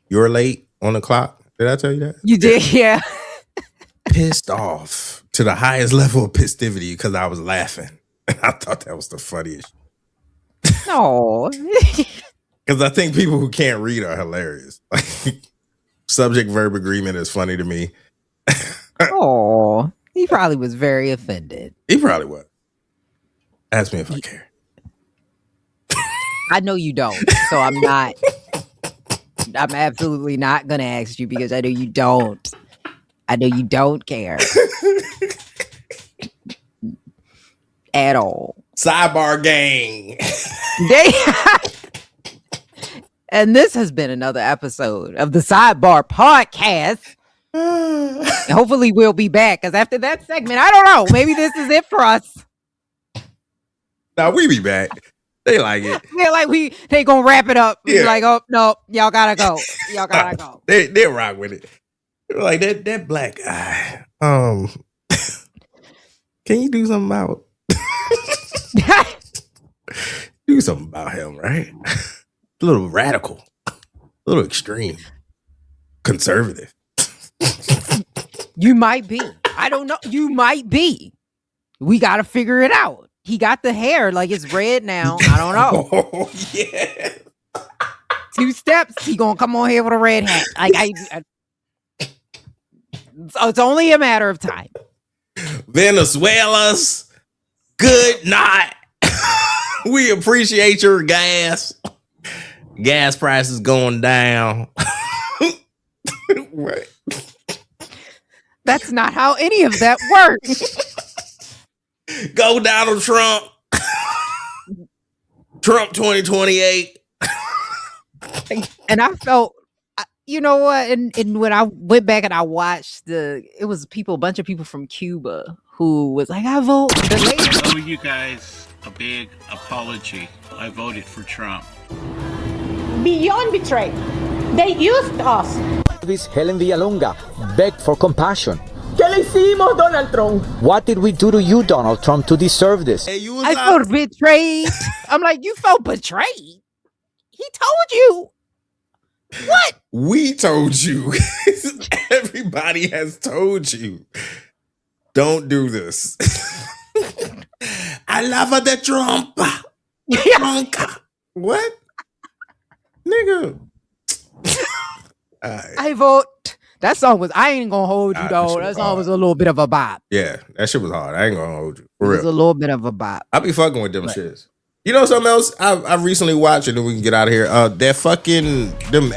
late on the clock. Did I tell you that? You did, yeah. Pissed off to the highest level of festivity because I was laughing. I thought that was the funniest. No. Because I think people who can't read are hilarious. Like, subject verb agreement is funny to me. Oh, he probably was very offended. He probably was. Ask me if I care. I know you don't, so I'm absolutely not gonna ask you because I know you don't. I know you don't care at all. Sidebar gang. And this has been another episode of the Sidebar Podcast. Hopefully we'll be back because after that segment, I don't know. Maybe this is it for us. Now we be back. They like it. They're like they gonna wrap it up. Yeah. Like, oh no, y'all gotta go. Y'all gotta go. They rock with it. They're like that black guy. Can you do something about? Do something about him, right? A little radical, a little extreme, conservative. You might be. I don't know. You might be. We got to figure it out. He got the hair like it's red now. I don't know. Oh, yeah. 2 steps. He gonna come on here with a red hat. Like it's only a matter of time. Venezuela's good night. We appreciate your gas. Gas prices going down. What? That's not how any of that works. Go Donald Trump. Trump 2028. And I felt, you know what? And when I went back and I watched it was a bunch of people from Cuba who was like, I vote. I owe you guys a big apology. I voted for Trump. Beyond betrayed. They used us. Helen Villalonga begged for compassion. ¿Qué le hicimos, Donald Trump? What did we do to you, Donald Trump, to deserve this? I felt betrayed. I'm like, you felt betrayed? He told you. What? We told you. Everybody has told you. Don't do this. I love the Trump. What? Nigga. I vote. That song was, I ain't gonna hold you though. That song was a little bit of a bop. Yeah, that shit was hard. I ain't gonna hold you. For real. It was a little bit of a bop. I be fucking with them shits. You know something else I recently watched, and then we can get out of here. That fucking, them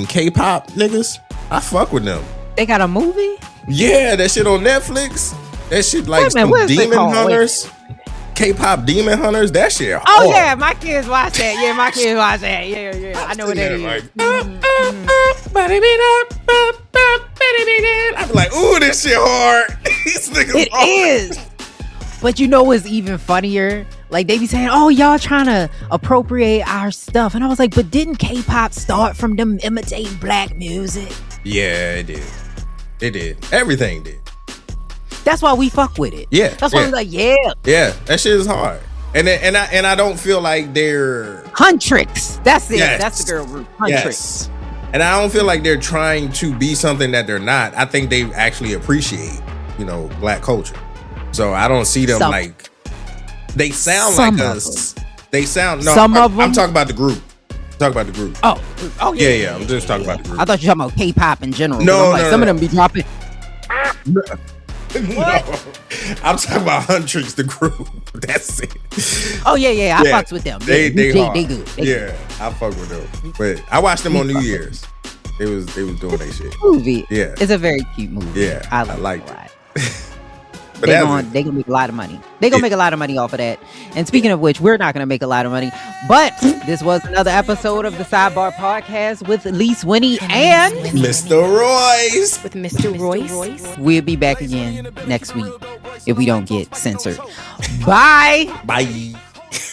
K-pop niggas. I fuck with them. They got a movie? Yeah, that shit on Netflix. That shit like some Demon Hunters. K-pop Demon Hunters. That shit hard. Oh yeah, my kids watch that. Yeah, my kids watch that. Yeah. I know what that is. Like, I be like, ooh, this shit hard. These niggas it hard. Is. But you know what's even funnier? Like they be saying, oh, y'all trying to appropriate our stuff. And I was like, but didn't K-pop start from them imitating black music? Yeah, it did. It did. Everything did. That's why we fuck with it. Yeah. That's why we like, yeah. Yeah, that shit is hard. And I don't feel like they're Huntrix. That's it. Yes. That's the girl group. Huntrix. Yes. And I don't feel like they're trying to be something that they're not. I think they actually appreciate, black culture. So I don't see them like they sound like us. They sound some of them. I'm talking about the group. Oh yeah. I'm just talking about the group. I thought you were talking about K-pop in general. No, some of them be dropping. No. I'm talking about Huntrix, the group. That's it. Oh yeah. I fucks with them. They good. I fuck with them. But I watched them on New Year's. They was doing their shit. Movie. Yeah. It's a very cute movie. Yeah. I liked it. They're gonna make a lot of money. They're gonna make a lot of money off of that. And speaking of which, we're not gonna make a lot of money. But this was another episode of the Sidebar Podcast with Leise, Winnie, and Mr. Royce. With Mr. Royce. We'll be back again next week if we don't get censored. Bye. Bye.